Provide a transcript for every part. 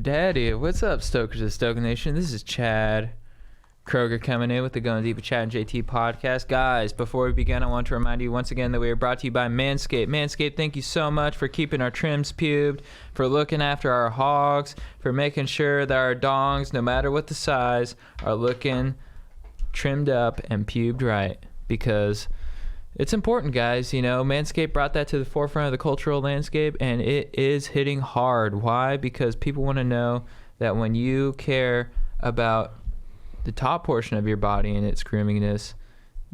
Daddy, what's up, Stokers of Stoker Nation? This is Chad Kroger coming in with the Going Deep with Chad and JT podcast. Guys, before we begin, I want to remind you once again that we are brought to you by Manscaped. Manscaped, thank you so much for keeping our trims pubed, for looking after our hogs, for making sure that our dongs, no matter what the size, are looking trimmed up and pubed right. Because it's important, guys. You know, Manscaped brought that to the forefront of the cultural landscape, and it is hitting hard. Why? Because people want to know that when you care about the top portion of your body and its groomingness,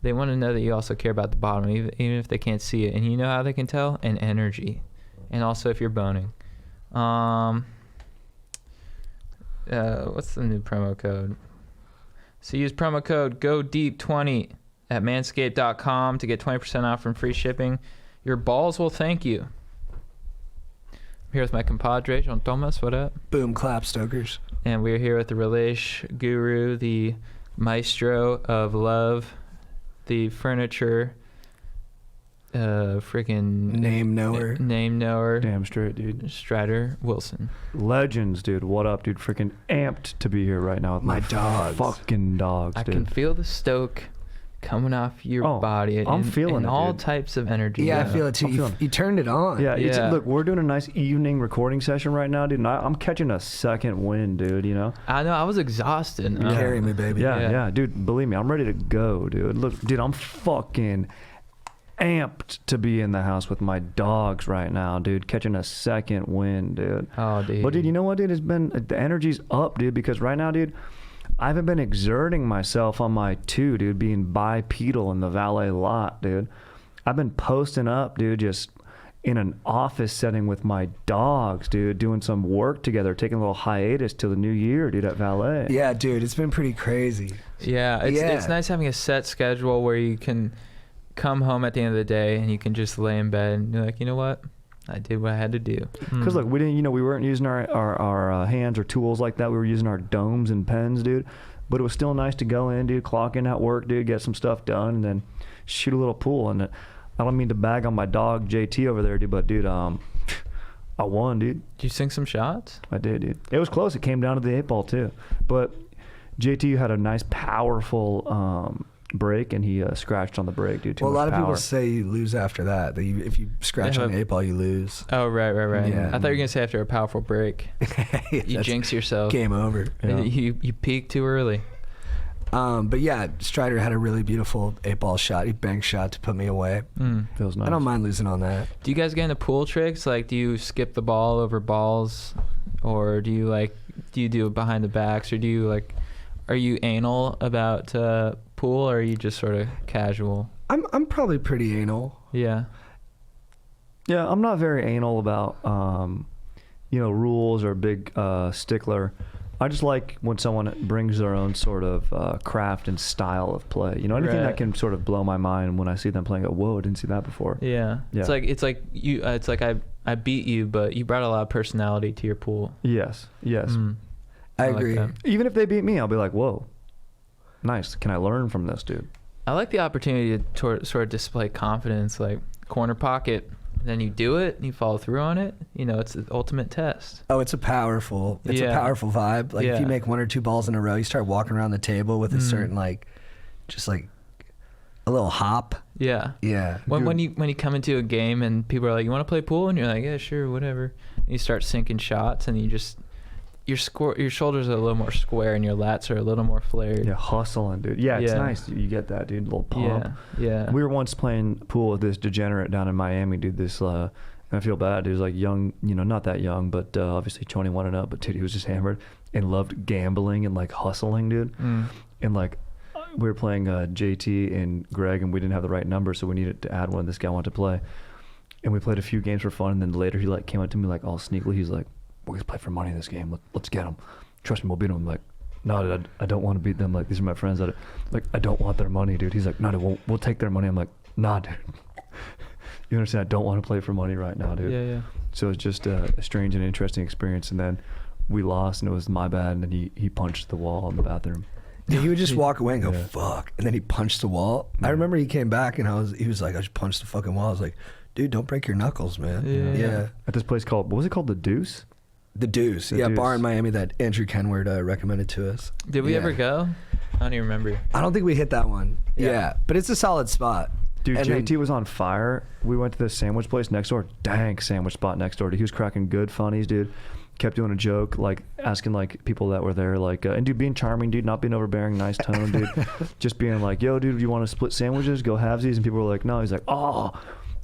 they want to know that you also care about the bottom, even if they can't see it. And you know how they can tell? And energy. And also if you're boning. What's the new promo code? So use promo code GODEEP20 at manscaped.com to get 20% off from free shipping. Your balls will thank you. I'm here with my compadre, John Thomas. What up? Boom, clap, Stokers. And we're here with the Relish Guru, the maestro of love, the furniture, freaking name knower. Damn straight, dude. Strider Wilson. Legends, dude. What up, dude? Freaking amped to be here right now with my dogs. Fucking dogs, dude. I can feel the stoke coming off your body. I'm feeling it, all dude. Types of energy. Yeah, I feel it too. You turned it on. Yeah. Look, we're doing a nice evening recording session right now, dude. And I'm catching a second wind, dude. You know. I know. I was exhausted. Carry me, baby. Yeah, dude. Believe me, I'm ready to go, dude. Look, dude, I'm fucking amped to be in the house with my dogs right now, dude. Catching a second wind, dude. Oh, dude. But dude, you know what, dude? The energy's up, dude. Because right now, dude, I haven't been exerting myself on my dude, being bipedal in the valet lot, dude. I've been posting up, dude, just in an office setting with my dogs, dude, doing some work together, taking a little hiatus till the new year, dude, at valet. Yeah, dude, it's been pretty crazy. Yeah, it's nice having a set schedule where you can come home at the end of the day and you can just lay in bed and you're like, you know what? I did what I had to do. Because look, we weren't using our hands or tools like that. We were using our domes and pens, dude. But it was still nice to go in, dude, clock in at work, dude, get some stuff done, and then shoot a little pool. And I don't mean to bag on my dog JT over there, dude, but dude, I won, dude. Did you sink some shots? I did, dude. It was close. It came down to the 8-ball too. But JT had a nice, powerful break, and he scratched on the break, dude. Well, a lot of people say you lose after that. That if you scratch on the 8-ball, you lose. Oh, right. Yeah. I thought you were gonna say after a powerful break, you jinx yourself. Game over. Yeah. You peaked too early. But yeah, Strider had a really beautiful 8-ball shot. He banked shot to put me away. Feels nice. I don't mind losing on that. Do you guys get into pool tricks? Like, do you skip the ball over balls, or do you do it behind the backs, or do you are you anal about pool, or are you just sort of casual? I'm probably pretty anal. Yeah. Yeah, I'm not very anal about rules or big stickler. I just like when someone brings their own sort of craft and style of play. You know, anything that can sort of blow my mind when I see them playing. Whoa, I didn't see that before. Yeah. It's like you. It's like I beat you, but you brought a lot of personality to your pool. Yes. I agree. Even if they beat me, I'll be like, whoa, nice. Can I learn from this, dude? I like the opportunity to sort of display confidence, like corner pocket. Then you do it and you follow through on it. You know, it's the ultimate test. Oh, it's a powerful vibe. Like if you make 1 or 2 balls in a row, you start walking around the table with a certain just a little hop. Yeah. Yeah. When you come into a game and people are like, you want to play pool? And you're like, yeah, sure, whatever. And you start sinking shots and you just, your shoulders are a little more square and your lats are a little more flared. Yeah, hustling, dude. Yeah, it's nice. You get that, dude. A little pump. Yeah. We were once playing pool with this degenerate down in Miami, dude. This, and I feel bad. He was like young, not that young, but obviously 21 and up. But dude, he was just hammered and loved gambling and hustling, dude. And we were playing JT and Greg, and we didn't have the right number, so we needed to add one. This guy wanted to play, and we played a few games for fun. And then later, he came up to me all sneakily. He's like, "We're gonna play for money in this game. Let's get them. Trust me, we'll beat them." I'm like, "No, I don't want to beat them. These are my friends. I don't want their money, dude." He's like, "No, we'll take their money." I'm like, "Nah, dude. You understand? I don't want to play for money right now, dude." Yeah. So it's just a strange and interesting experience. And then we lost and it was my bad, and then he punched the wall in the bathroom. Yeah, he would just walk away and go, fuck. And then he punched the wall. I remember he came back and he was like, I just punched the fucking wall. I was like, dude, don't break your knuckles, man. Yeah. At this place called, what was it called? The Deuce? The Deuce. Yeah, bar in Miami that Andrew Kenward recommended to us. Did we ever go? I don't even remember. I don't think we hit that one. Yeah. But it's a solid spot. Dude, and JT then, was on fire. We went to this sandwich place next door. Dank sandwich spot next door. He was cracking good funnies, dude. Kept doing a joke, like asking like people that were there, like, and dude, being charming, dude, not being overbearing, nice tone, dude. Just being like, yo, dude, do you want to split sandwiches? Go halvesies. And people were like, no. He's like, oh.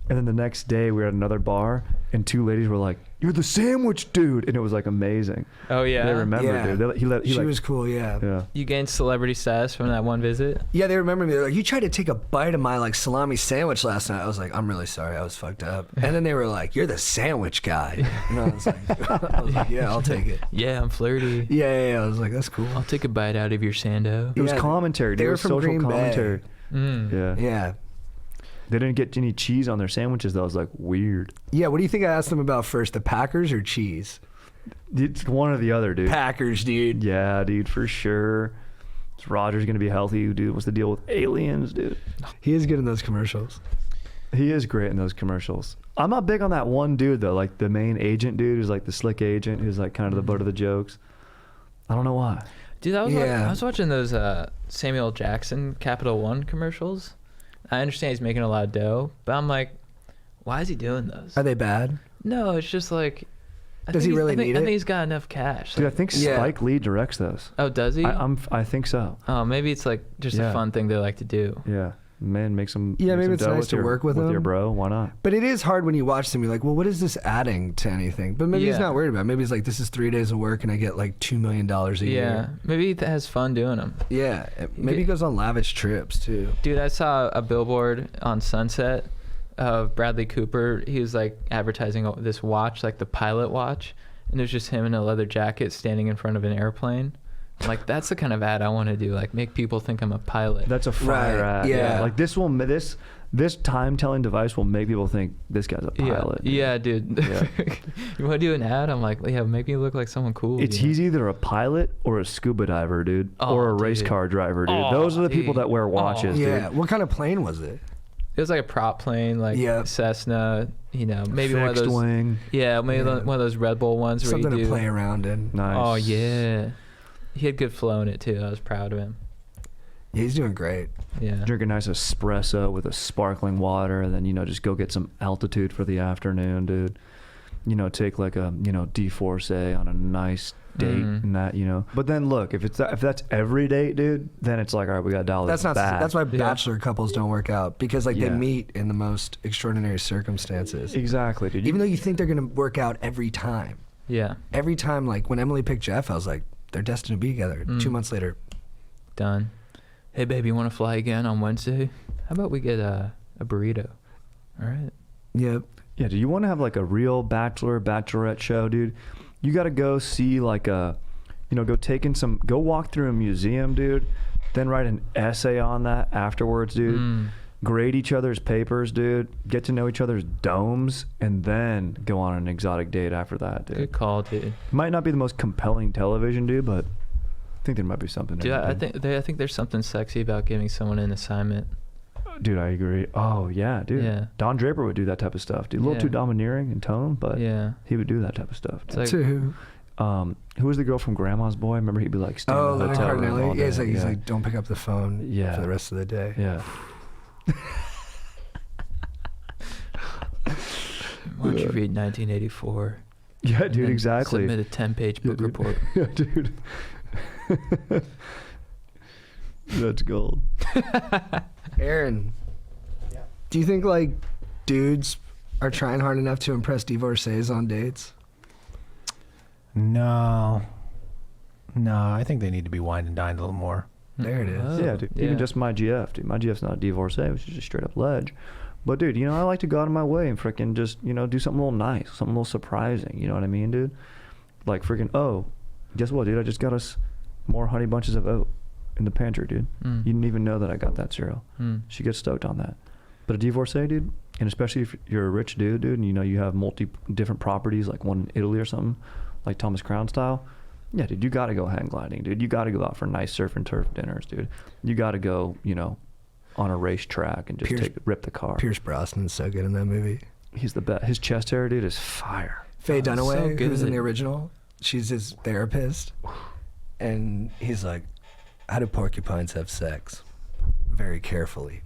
And then the next day we were at another bar and two ladies were like, you're the sandwich dude. And it was like amazing. Oh, yeah? They remembered, dude. She was cool, yeah. You gained celebrity status from that one visit? Yeah, they remember me. They're like, you tried to take a bite of my like salami sandwich last night. I was like, I'm really sorry. I was fucked up. And then they were like, you're the sandwich guy. And I was like, yeah, I'll take it. Yeah, I'm flirty. Yeah. I was like, that's cool. I'll take a bite out of your sando. It was commentary, dude. They were It was from social Green commentary. Bay. Yeah. They didn't get any cheese on their sandwiches, though. I was like, weird. Yeah, what do you think I asked them about first, the Packers or cheese? It's one or the other, dude. Packers, dude. Yeah, dude, for sure. Is Rodgers going to be healthy? Dude, what's the deal with aliens, dude? He is good in those commercials. He is great in those commercials. I'm not big on that one dude, though, like the main agent dude who's like the slick agent who's like kind of the butt of the jokes. I don't know why. Dude, I was watching those Samuel Jackson Capital One commercials. I understand he's making a lot of dough, but I'm like, why is he doing those? Are they bad? No, it's just like... Does he really need it? I think he's got enough cash. Dude, I think Spike Lee directs those. Oh, does he? I think so. Oh, maybe it's like just a fun thing they like to do. Yeah. Man, make some. Yeah, maybe some it's nice to work with him. With your bro, why not? But it is hard when you watch them. You're like, well, what is this adding to anything? But maybe he's not worried about it. Maybe he's like, this is 3 days of work and I get like $2 million a year. Yeah, maybe he has fun doing them. Yeah, maybe he goes on lavish trips too. Dude, I saw a billboard on Sunset of Bradley Cooper. He was like advertising this watch, like the pilot watch, and it was just him in a leather jacket standing in front of an airplane. I'm like, that's the kind of ad I want to do. Like, make people think I'm a pilot. That's a fire ad. Yeah. Like this time telling device will make people think this guy's a pilot. Yeah, dude. Yeah. You want to do an ad? I'm like, yeah, make me look like someone cool. He's either a pilot or a scuba diver, dude, or a race car driver, dude. Those are the people that wear watches, dude. Yeah. What kind of plane was it? It was like a prop plane, like Cessna, maybe one of those. Wing. Yeah, maybe one of those Red Bull ones. Something to play around in. Nice. Oh, yeah. He had good flow in it, too. I was proud of him. Yeah, he's doing great. Yeah. Drink a nice espresso with a sparkling water, and then, just go get some altitude for the afternoon, dude. Take like a, D4 on a nice date and that, But then look, if that's every date, dude, then it's like, all right, we got to dial this back. That's why bachelor couples don't work out, because they meet in the most extraordinary circumstances. Exactly, dude. Even though you think they're going to work out every time. Yeah. Every time, like when Emily picked Jeff, I was like, they're destined to be together. 2 months later. Done. Hey, babe, you want to fly again on Wednesday? How about we get a burrito? All right. Yep. Yeah, do you want to have like a real bachelorette show, dude? You got to go see like go walk through a museum, dude. Then write an essay on that afterwards, dude. Grade each other's papers, dude. Get to know each other's domes, and then go on an exotic date after that, dude. Good call, dude. Might not be the most compelling television, dude, but I think there might be something there. Dude, I think there's something sexy about giving someone an assignment. Dude, I agree. Oh, yeah, dude. Yeah. Don Draper would do that type of stuff, dude. A little too domineering in tone, but he would do that type of stuff. Like, who was the girl from Grandma's Boy? Remember, he'd be like, stay in the hotel room all day. Yeah, he's like, don't pick up the phone for the rest of the day. Yeah. Why don't you read 1984? Yeah, dude, exactly. Submit a 10-page book report. Yeah, dude. That's gold. Aaron, do you think like dudes are trying hard enough to impress divorcees on dates? No, I think they need to be wined and dined a little more. There it is. Oh, yeah, dude. Even just my GF, dude. My GF's not a divorcee, which is just straight up ledge. But dude, I like to go out of my way and freaking just, do something a little nice, something a little surprising. You know what I mean, dude? Like freaking, oh, guess what, dude? I just got us more honey bunches of oat in the pantry, dude. You didn't even know that I got that cereal. She gets stoked on that. But a divorcee, dude, and especially if you're a rich dude, and you have different properties, like one in Italy or something, like Thomas Crown style, yeah, dude, you got to go hang gliding, dude. You got to go out for nice surf and turf dinners, dude. You got to go, you know, on a racetrack and just rip the car. Pierce Brosnan's so good in that movie. He's the best. His chest hair, dude, is fire. Faye Dunaway, so who's in the original, she's his therapist, and he's like, "How do porcupines have sex? Very carefully."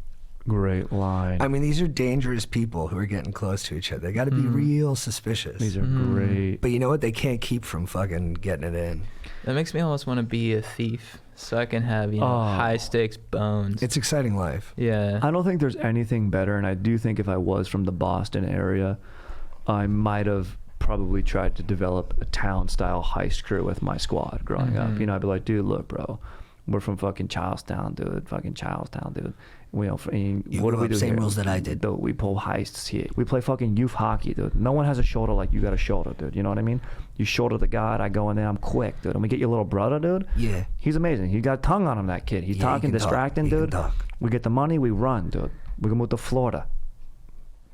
Great line. I mean, these are dangerous people who are getting close to each other. They got to be real suspicious. These are great. But you know what? They can't keep from fucking getting it in. That makes me almost want to be a thief so I can have, you know, high stakes bones. It's exciting life. Yeah. I don't think there's anything better, and I do think if I was from the Boston area, I might have probably tried to develop a town-style heist crew with my squad growing up. You know, I'd be like, dude, look, bro, we're from fucking Charlestown, dude. Fucking Charlestown, dude. We don't. What do we do same here? rules that I did. Dude, we pull heists here. We play fucking youth hockey, dude. No one has a shoulder like you got a shoulder, dude. You know what I mean? You shoulder the guard, I go in there, I'm quick, dude. And we get your little brother, dude. Yeah. He's amazing. He got a tongue on him, that kid. He's Yeah, talking, he can talk. distracting, He can dude. talk. We get the money, we run, dude. We can move to Florida.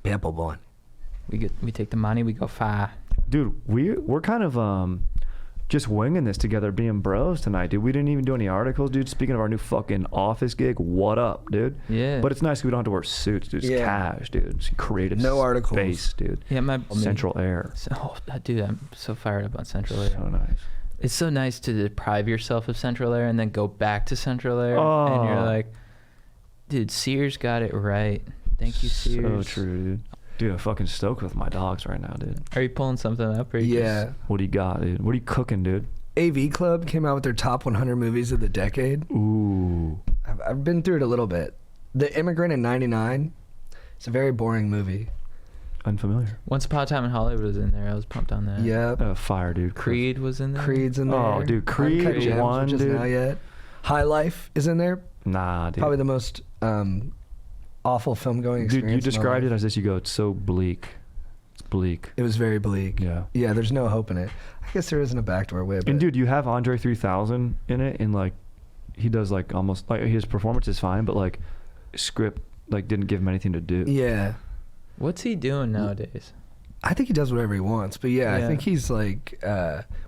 Pample born. We take the money, we go far. Dude, we're kind of just winging this together, being bros tonight, dude. We didn't even do any articles, dude. Speaking of our new fucking office gig, what up, dude? Yeah. But it's nice 'cause we don't have to wear suits, dude. It's cash, dude. It's creative No articles. space, dude. Yeah, Central Air. Oh, dude, I'm so fired up on Central Air. So nice. It's so nice to deprive yourself of Central Air and then go back to Central Air. And you're like, dude, Sears got it right. Thank you, Sears. So true, dude. Dude, I'm fucking stoked with my dogs right now, dude. Are you pulling something up? Or you Yeah. What do you got, dude? What are you cooking, dude? AV Club came out with their top 100 movies of the decade. Ooh. I've been through it a little bit. The Immigrant in '99. It's a very boring movie. Unfamiliar. Once Upon a Time in Hollywood was in there. I was pumped on that. Yep. Fire, dude. Creed was in there. Creed's in there. Oh, dude, Creed Uncut Gems, 1, which is dude. not yet. High Life is in there. Nah, dude. Probably the most awful film going experience. Dude, you of my described life. it as this. You go, it's so bleak. It's bleak. It was very bleak. Yeah. Yeah, there's no hope in it. I guess there isn't a backdoor way. But And dude, you have Andre 3000 in it, and like, he does like almost like his performance is fine, but like, script like didn't give him anything to do. yeah, What's he doing nowadays? I think he does whatever he wants. But yeah, I Yeah. think he's like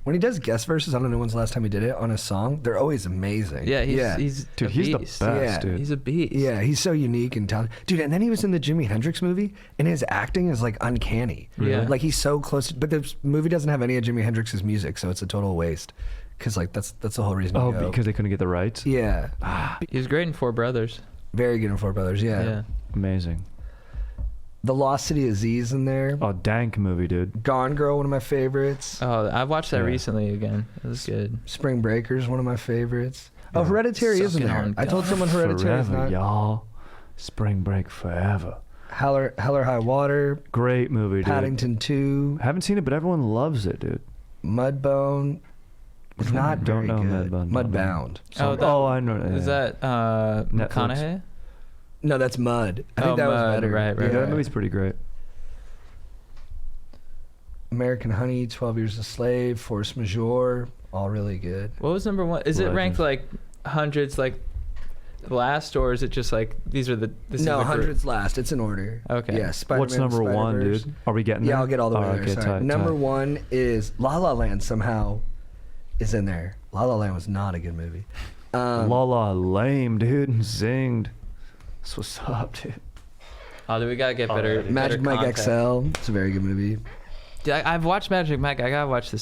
when he does guest verses. I don't know when's the last time he did it on a song. They're always amazing. Yeah, he's Dude, a he's the beast. best, Yeah. dude. He's a beast. Yeah, he's so unique and talented. Dude, and then he was in the Jimi Hendrix movie, and his acting is like uncanny. Yeah. Like he's so close, but the movie doesn't have any of Jimi Hendrix's music, so it's a total waste. Because like that's the whole reason. Oh, to go. because they couldn't get the rights. Yeah, He was great in Four Brothers. very good in Four Brothers. Yeah. Amazing. The Lost City of Z's in there. Oh, dank movie, dude. Gone Girl, one of my favorites. Oh, I watched that Yeah. recently again. It was good. Spring Breakers, one of my favorites. Oh, Hereditary is in Sucking there. on I told God. someone Hereditary is Forever, not. y'all. Spring Break forever. Hell or High Water, Great movie, dude. Paddington 2, Haven't seen it, but everyone loves it, dude. Mudbone. It's not Don't very know good. Mudbound. Mudbound. I know. Is that Netflix. McConaughey? No, that's Mud. I think that was Mud, better. right, Yeah, right. that movie's pretty great. American Honey, 12 Years a Slave, Force Majeure, all really good. What was number one? Is it ranked like hundreds, like last, or is it just like these are the? This No, is the group? hundreds last. It's in order. Okay. Yeah, Spider-Man. What's number one, Spider-Verse. dude? Are we getting there? Yeah, I'll get all the way Oh, there. okay, Sorry. tight, Number tight. one is La La Land. Somehow, is in there. La La Land was not a good movie. La La lame, dude. Zinged. That's what's up, dude. Oh, dude, we gotta get better. Magic better Mike content. XL. It's a very good movie. Dude, I've watched Magic Mike. I gotta watch the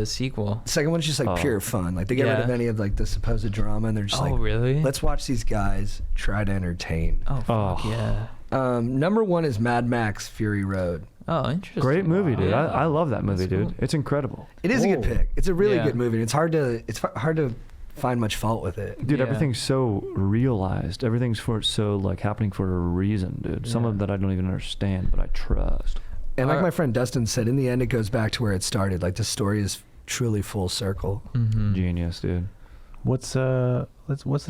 sequel. The second one's just like pure fun. Like they get rid of Yeah. any of like the supposed drama, and they're just Oh, like, really? let's watch these guys try to entertain. Oh, fuck Oh. yeah. Number one is Mad Max Fury Road. Oh, interesting. Great movie, dude. Yeah. I love that movie, That's dude. cool. It's incredible. It is a good pick. It's a really Yeah. good movie. And it's hard to find much fault with it. Dude, Yeah. everything's so realized. Everything's so like happening for a reason, dude. Some Yeah. of that I don't even understand, but I trust. And like Are- my friend Dustin said, in the end, it goes back to where it started. Like the story is truly full circle. Mm-hmm. Genius, dude. What's the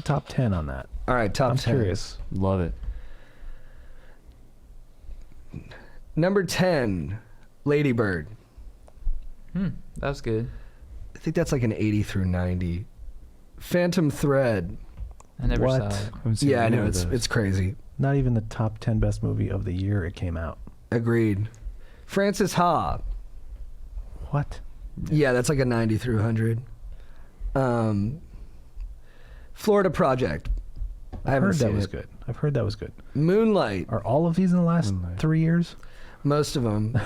top 10 on that? All right, top I'm 10. curious. Love it. Number 10, Lady Bird. That was good. I think that's like an 80 through 90. Phantom Thread. I never What? saw it. I haven't seen Yeah, I any know of it's those. crazy. Not even the top 10 best movie of the year it came out. Agreed. Francis Ha. What? Yeah, that's like a 90 through 100. Florida Project. I haven't heard that seen was it. good. I've heard that was good. Moonlight. Are all of these in the last 3 years? Most of them.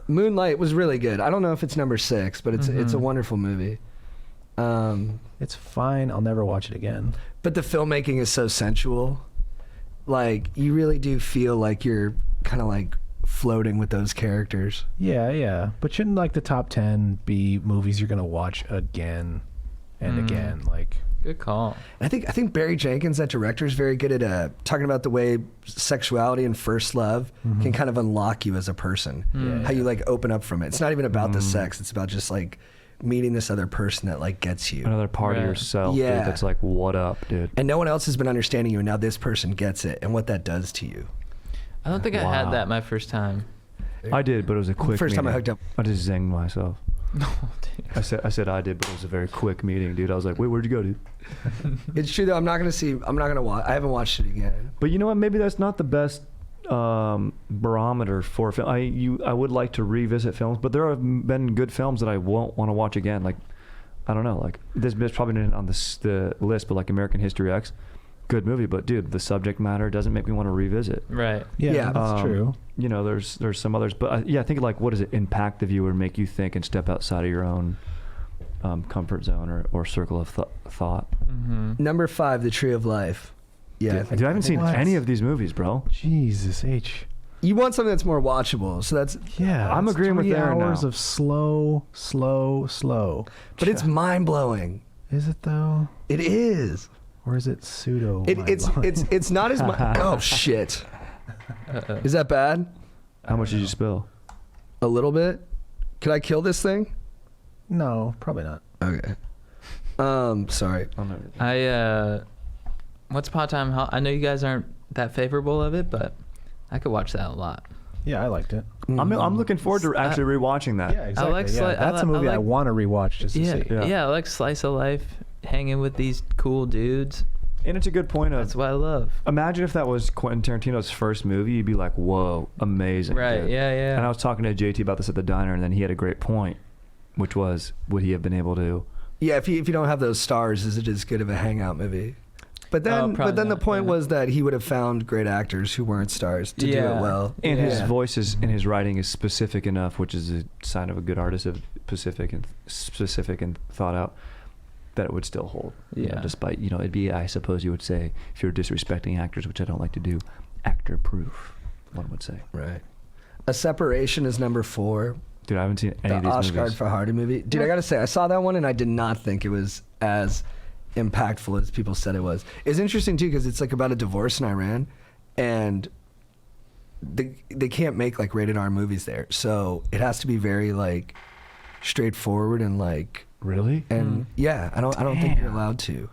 Moonlight was really good. I don't know if it's number 6, but it's a wonderful movie. It's fine. I'll never watch it again. But the filmmaking is so sensual. Like, you really do feel like you're kind of like floating with those characters. Yeah. But shouldn't like the top 10 be movies you're gonna watch again and again? Like, Good call. I think Barry Jenkins, that director, is very good at talking about the way sexuality and first love can kind of unlock you as a person. How you like open up from it. It's not even about the sex. It's about just like meeting this other person that like gets you. Another part of yourself, dude, that's like, what up, dude? And no one else has been understanding you, and now this person gets it, and what that does to you. I don't think I had that my first time. I did, but it was a quick First time I meeting. hooked up. I just zinged myself. No, dude. I said I did, but it was a very quick meeting, dude. I was like, wait, where'd you go, dude? It's true though. I'm not gonna watch. I haven't watched it again. But you know what? Maybe that's not the best barometer for film. I would like to revisit films, but there have been good films that I won't want to watch again. Like, I don't know. Like, this is probably not on the list, but like American History X, good movie. But dude, the subject matter doesn't make me want to revisit. Right. yeah, that's true. You know, there's some others, but I think like, what does it impact the viewer, make you think and step outside of your own comfort zone or circle of thought? Number 5, The Tree of Life. Yeah, Dude, I haven't seen any of these movies, bro. Jesus H. you want something that's more watchable. So that's I'm agreeing with Aaron now. 3 hours of slow. but it's mind blowing. Is it though? It is. Or is it pseudo? It's not as much. Oh shit! Is that bad? How much did you spill? A little bit. Could I kill this thing? No, probably not. Okay. Sorry. Once Upon a Time in I know you guys aren't that favorable of it, but I could watch that a lot. Yeah, I liked it. I'm looking forward to actually rewatching that. Yeah, exactly. like that's a movie I want to rewatch just to see. Yeah, I like slice of life, hanging with these cool dudes. And it's a good point of. That's what I love. Imagine if that was Quentin Tarantino's first movie, you'd be like, "Whoa, amazing!" Right? Dude. Yeah. And I was talking to JT about this at the diner, and then he had a great point, which was, would he have been able to? Yeah, if you don't have those stars, is it as good of a hangout movie? But then the point was that he would have found great actors who weren't stars to do it well. And his voice and his writing is specific enough, which is a sign of a good artist, of specific and thought out, that it would still hold. You know, despite, it'd be, I suppose you would say, if you're disrespecting actors, which I don't like to do, actor proof, one would say. Right. A Separation is number 4. Dude, I haven't seen any of these movies. The Oscar for Hardy movie. Dude, I gotta say, I saw that one and I did not think it was as impactful as people said it was. It's interesting too because it's like about a divorce in Iran, and they can't make like rated R movies there, so it has to be very like straightforward and like really. And I don't think you're allowed to.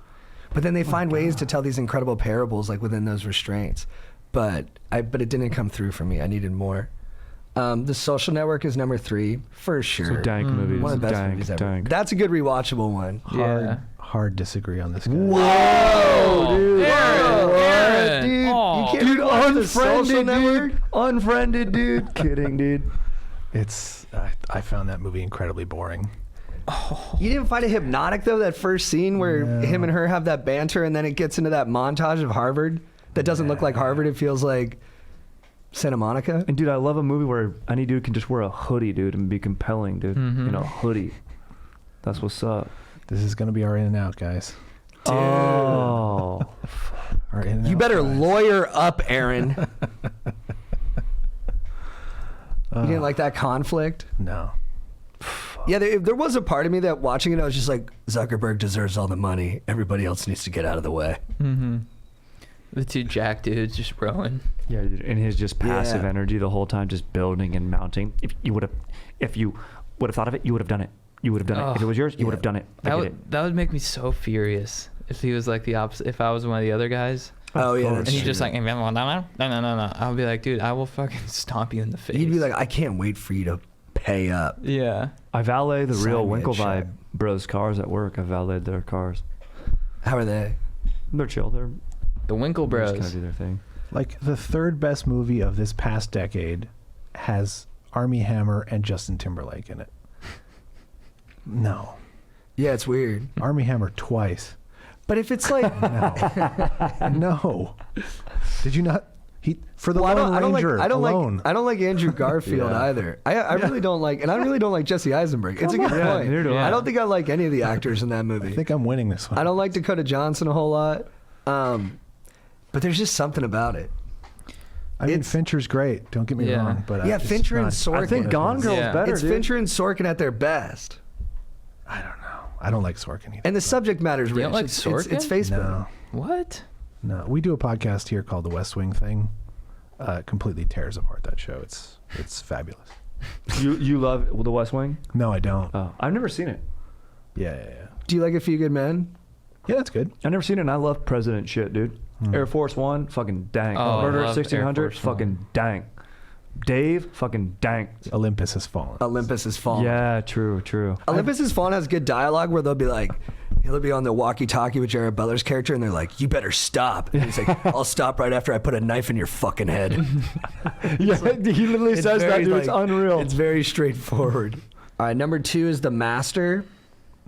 But then they find ways to tell these incredible parables like within those restraints. But it didn't come through for me. I needed more. The Social Network is number 3 for sure. So dank movies. One of the best movies ever. That's a good rewatchable one. Hard disagree on this guy. Whoa, dude! Aaron. Dude, Oh. you can't watch The Social Network? Unfriended, dude. Kidding, dude. I found that movie incredibly boring. You didn't find it hypnotic though? That first scene where him and her have that banter, and then it gets into that montage of Harvard that doesn't look like Harvard. It feels like Santa Monica. And dude, I love a movie where any dude can just wear a hoodie, dude, and be compelling, dude. Hoodie. That's what's up. This is gonna be our in and out, guys. Dude. Oh. Our in and You out, better guys. lawyer up, Aaron. You didn't like that conflict? No. Yeah, there was a part of me that watching it, I was just like, Zuckerberg deserves all the money. Everybody else needs to get out of the way. The 2 jack dudes just rowing. Yeah, dude, and his just passive energy the whole time, just building and mounting. If you would have thought of it, you would have done it. You would have done it. If it was yours, you would have done it. That would make me so furious if he was like the opposite. If I was one of the other guys. Oh yeah, and he's just like, no. I'll be like, dude, I will fucking stomp you in the face. You'd be like, I can't wait for you to pay up. Yeah. I valet the real Sign me a Winklevi check. Bros cars at work. I valeted their cars. How are they? They're chill. They're The Winkle just Bros. kind of do their thing. Like the 3rd best movie of this past decade has Armie Hammer and Justin Timberlake in it. No. Yeah, it's weird. Army Hammer twice. But if it's like, No. Did you not? For the well, Lone Ranger alone. I don't like Andrew Garfield either. I really don't like, and I really don't like Jesse Eisenberg. It's a good point. neither do I. I don't think I like any of the actors in that movie. I think I'm winning this one. I don't like Dakota Johnson a whole lot, but there's just something about it. I mean, Fincher's great. Don't get me wrong, but yeah, Fincher and Sorkin. I think Gone Girl's better. It's dude. Fincher and Sorkin at their best, I don't know. I don't like Sorkin either. and the subject matter's rich. don't like It's Sorkin? Facebook. No, What? no. We do a podcast here called The West Wing Thing. Completely tears apart that show. It's fabulous. You love The West Wing? No, I don't. Oh, I've never seen it. Yeah. Do you like A Few Good Men? Yeah, that's good. I've never seen it, and I love President shit, dude. Air Force One, fucking dank. Oh, I Murder at love 1600, Air Force One. fucking dank. Dave, fucking dank. Olympus Has Fallen. Olympus Has Fallen. Yeah, true. Olympus Has Fallen has good dialogue where they'll be like, he'll be on the walkie-talkie with Jared Butler's character, and they're like, "You better stop." And he's like, "I'll stop right after I put a knife in your fucking head." Yeah, he literally It's says that, very, dude. It's unreal. It's very straightforward. All right, number 2 is The Master.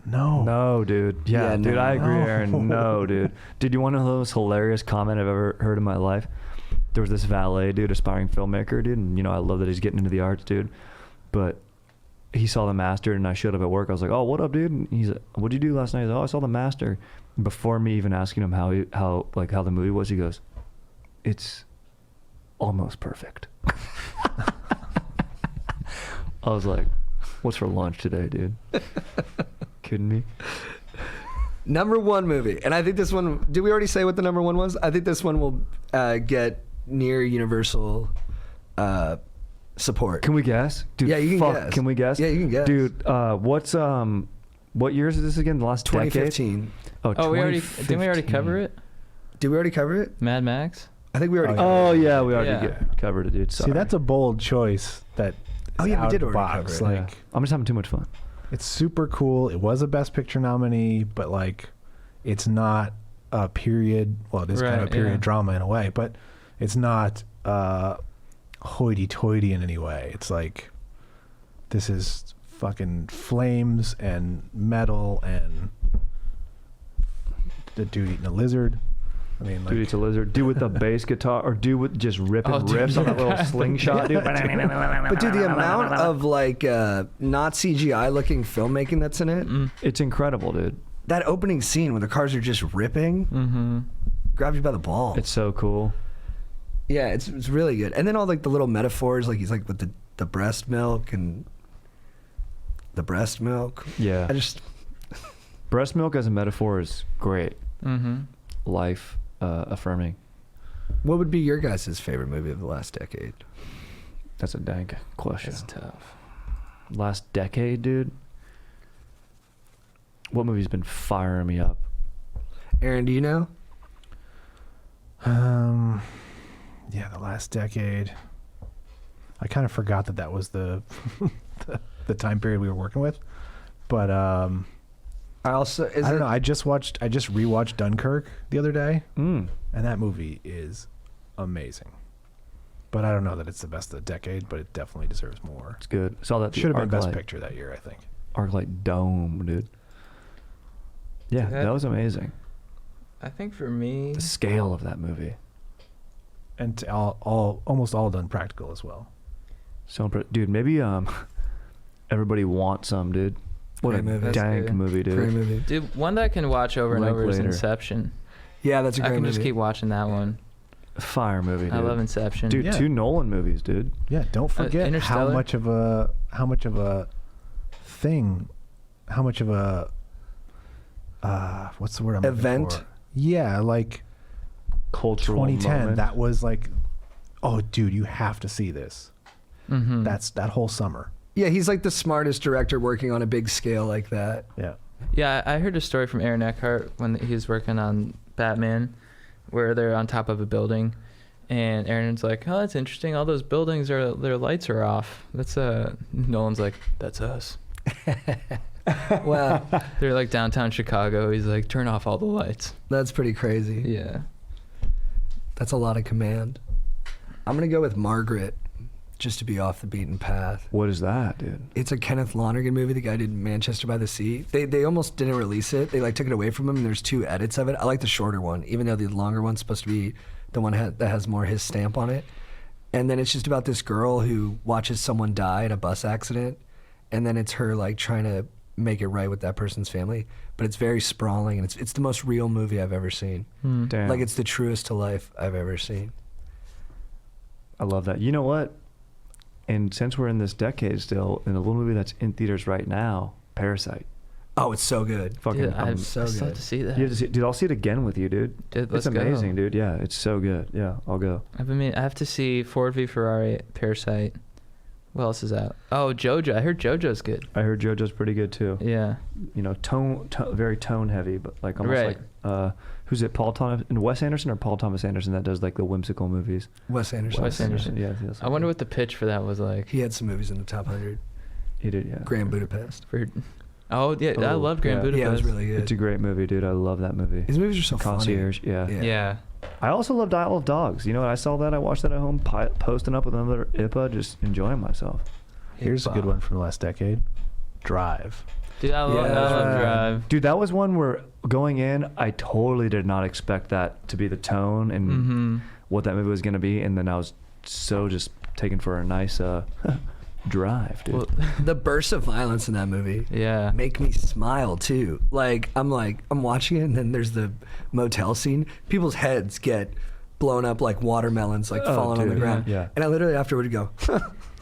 No. No, dude. Yeah, Yeah, dude, no. I agree, Aaron. No, dude. Dude, you want to know the most hilarious comment I've ever heard in my life? There was this valet, dude, aspiring filmmaker, dude, and I love that he's getting into the arts, dude. But he saw The Master, and I showed up at work. I was like, "Oh, what up, dude?" And he's like, "What'd you do last night?" He's like, "Oh, I saw The Master." And before me even asking him how the movie was, he goes, "It's almost perfect." I was like, "What's for lunch today, dude?" Kidding me? Number 1 movie, and I think this one. Did we already say what the number 1 was? I think this one will get near universal support. Can we guess? Dude, Yeah, you can guess. Can we guess? Yeah, you can guess. Dude, what years is this again? The last decade? 2015. Oh, we already didn't we already cover it? Did we already cover it? Mad Max. I think we already. Oh yeah, we already Yeah. covered it, dude. Sorry. See, that's a bold choice. That. Oh, is yeah, we out did of the already box. cover it. Like, Yeah. I'm just having too much fun. it's super cool. It was a Best Picture nominee, but like, it's not a period. Well, it is kind of a Right, period yeah. drama in a way, but it's not hoity-toity in any way. It's like, this is fucking flames and metal and the dude eating a lizard. I mean, like, Dude, it's a lizard. Dude with the bass guitar, or dude with just ripping Oh, dude, riffs on that yeah. little slingshot, dude. But dude, the amount of like not CGI looking filmmaking that's in it. It's incredible, dude. That opening scene where the cars are just ripping, grabs you by the balls. It's so cool. Yeah, it's really good. And then all like the little metaphors, like he's like with the breast milk and the breast milk. Yeah. I just Breast milk as a metaphor is great. Life affirming. What would be your guys' favorite movie of the last decade? That's a dank question. It's tough. Last decade, dude. What movie's been firing me up? Aaron, do you know? Yeah, the last decade. I kind of forgot that was the the time period we were working with, but I also I don't know. I just rewatched Dunkirk the other day, Mm. and that movie is amazing. But I don't know that it's the best of the decade, but it definitely deserves more. It's good. Saw that. Should have been Best Arclight- Picture that year, I think. Arclight Dome, dude. Yeah, Dude, that was amazing. I think for me, The scale of that movie. And almost all done practical as well. So, dude, maybe Everybody Wants Some, dude. What Great a movie. That's dank good. movie, dude. Great movie. dude, one that I can watch over and over is Linklater. Inception. Yeah, that's a I great can movie. just keep watching that one. Fire movie, dude. I love Inception. Dude, Yeah. 2 Nolan movies, dude. Yeah, don't forget how Interstellar? much of a thing, how much of a what's the word I'm looking Event? for? Yeah, like Cultural 2010. moment. That was like, oh, dude, you have to see this. Mm-hmm. That's that whole summer. Yeah, he's like the smartest director working on a big scale like that. Yeah. Yeah, I heard a story from Aaron Eckhart when he was working on Batman, where they're on top of a building, and Aaron's like, "Oh, that's interesting. All those buildings their lights are off." That's Nolan's like, "That's us." Wow, They're like downtown Chicago. He's like, "Turn off all the lights." that's pretty crazy. Yeah. That's a lot of command. I'm gonna go with Margaret, just to be off the beaten path. What is that, dude? It's a Kenneth Lonergan movie. The guy did Manchester by the Sea. They almost didn't release it. They like took it away from him, and there's 2 edits of it. I like the shorter one, even though the longer one's supposed to be the one that has more his stamp on it. And then it's just about this girl who watches someone die in a bus accident, and then it's her like trying to make it right with that person's family. But it's very sprawling, and it's the most real movie I've ever seen. Damn. Like it's the truest to life I've ever seen. I love that. You know what? And since we're in this decade still, in a little movie that's in theaters right now, Parasite. Oh, it's so good. Fucking Dude, I so still have good. to see that. You have to see, dude, I'll see it again with you, dude. Dude, let's It's amazing, go. dude. Yeah, it's so good. Yeah, I'll go. I have to see Ford v Ferrari, Parasite. What else is out? Oh, JoJo. I heard JoJo's good. I heard JoJo's pretty good too. Yeah. You know, very tone heavy, but like almost Right. like who's it? Paul Thomas and Wes Anderson or Paul Thomas Anderson that does like the whimsical movies. Wes Anderson. Wes Anderson. Yeah, that's I wonder what the pitch for that was like. He had some movies in the top 100. he did. Yeah, Grand Budapest. Oh, yeah. I Oh, loved Grand yeah. Budapest. Yeah, it was really good. It's a great movie, dude. I love that movie. His movies are so Concierge. Yeah. Yeah. Yeah. I also loved Isle of Dogs. You know, I saw that. I watched that at home, posting up with another IPA, just enjoying myself. Here's a good one from the last decade. Drive. Dude, I love Yeah. Drive. Dude, that was one where going in, I totally did not expect that to be the tone and Mm-hmm. what that movie was going to be. And then I was so just taken for a nice drive, dude. Well, The bursts of violence in that movie yeah. make me smile too. I'm watching it, and then there's the motel scene. People's heads get blown up like watermelons, like Oh, falling on the dude, ground. yeah. And I literally afterward go,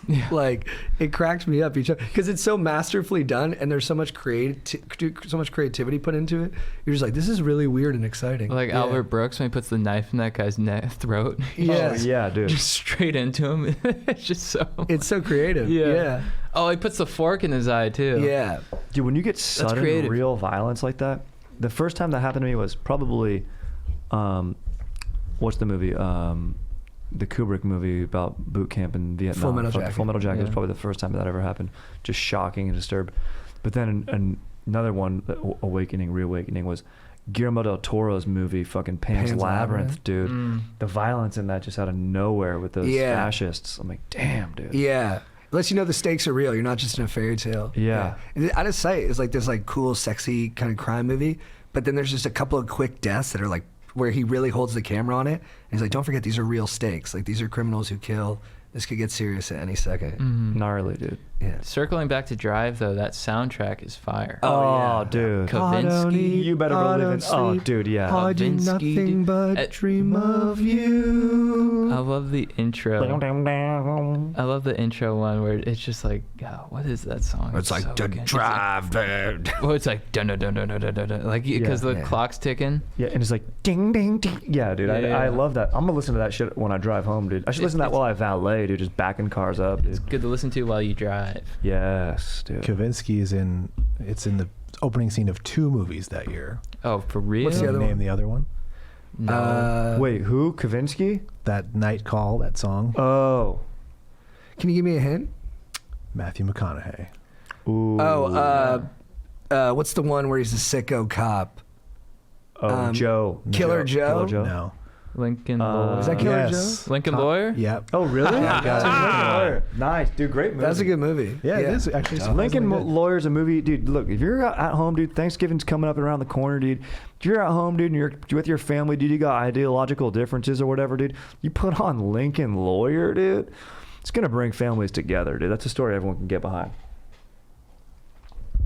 Yeah. like it cracked me up each time because it's so masterfully done, and there's so much creativity put into it. You're just like, this is really weird and exciting. Like Yeah. Albert Brooks when he puts the knife in that guy's throat. Yes. Oh, yeah, dude. Just straight into him. It's just so. It's so creative. Yeah. Yeah. Oh, he puts the fork in his eye too. Yeah. Dude, when you get sudden, creative. real violence like that, the first time that happened to me was probably, what's the movie? The Kubrick movie about boot camp in Vietnam. Full Metal Fuck, Jacket. Full Metal Jacket was Yeah. probably the first time that ever happened. Just shocking and disturbed. But then another one, reawakening was Guillermo del Toro's movie, fucking Pan's Pan's Labyrinth, Labyrinth. dude. Mm. The violence in that just out of nowhere with those Yeah. fascists. I'm like, damn, dude. Yeah. Lets you know the stakes are real. You're not just in a fairy tale. Yeah. And Out of Sight is like this like cool, sexy kind of crime movie, but then there's just a couple of quick deaths that are like where he really holds the camera on it. And he's like, don't forget, these are real stakes. Like these are criminals who kill. This could get serious at any second. Mhm. Gnarly, dude. Yeah. Circling back to Drive though, that soundtrack is fire. Oh, yeah. Dude. Kavinsky. You better believe it. Oh, dude, yeah. I do Kavinsky, nothing dude. but dream of you. I love the intro. I love the intro one where it's just like, oh, what is that song? It's like, so "Dun, good." drive, dude. Well, it's like dun dun dun dun dun dun dun, dun. Like because the Yeah. clock's ticking. Yeah, and it's like ding, ding, ding. Yeah, dude, Yeah. I love that. I'm gonna listen to that shit when I drive home, dude. I should listen to that while I valet, dude, just backing cars up, dude. It's good to listen to while you drive. Yes, dude. Kavinsky is in the opening scene of 2 movies that year. Oh, for real? What's the Can you other name one? the other one? No. Wait, who? Kavinsky? That Night Call, that song. Oh. Can you give me a hint? Matthew McConaughey. Ooh. What's the one where he's a sicko cop? Joe. Killer Joe? Killer Joe. No. Lincoln Lawyer. Is that Killer Yes. Lincoln Lawyer? Yep. Oh, really? Yeah, got it. Lincoln Lawyer. Nice, dude. Great movie. That's a good movie. Yeah, it is actually. Lincoln surprisingly good. Lawyer's a movie, dude. Look, if you're at home, dude, Thanksgiving's coming up and around the corner, dude. If you're at home, dude, and you're with your family, dude, you got ideological differences or whatever, dude. You put on Lincoln Lawyer, dude. It's gonna bring families together, dude. That's a story everyone can get behind.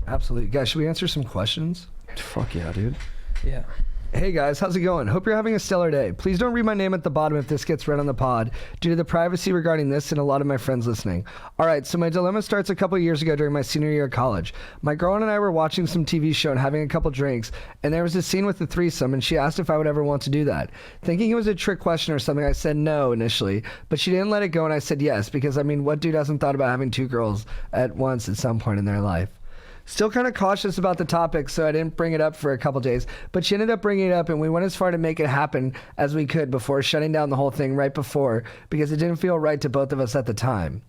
Absolutely. Guys, should we answer some questions? Fuck yeah, dude. Yeah. Hey guys, how's it going? Hope you're having a stellar day. Please don't read my name at the bottom if this gets read on the pod, due to the privacy regarding this and a lot of my friends listening. Alright, so my dilemma starts a couple years ago during my senior year of college. My girl and I were watching some TV show and having a couple drinks, and there was a scene with the threesome, and she asked if I would ever want to do that. Thinking it was a trick question or something, I said no initially, but she didn't let it go and I said yes, because I mean, what dude hasn't thought about having 2 girls at once at some point in their life? Still kind of cautious about the topic, so I didn't bring it up for a couple days, but she ended up bringing it up, and we went as far to make it happen as we could before shutting down the whole thing right before, because it didn't feel right to both of us at the time.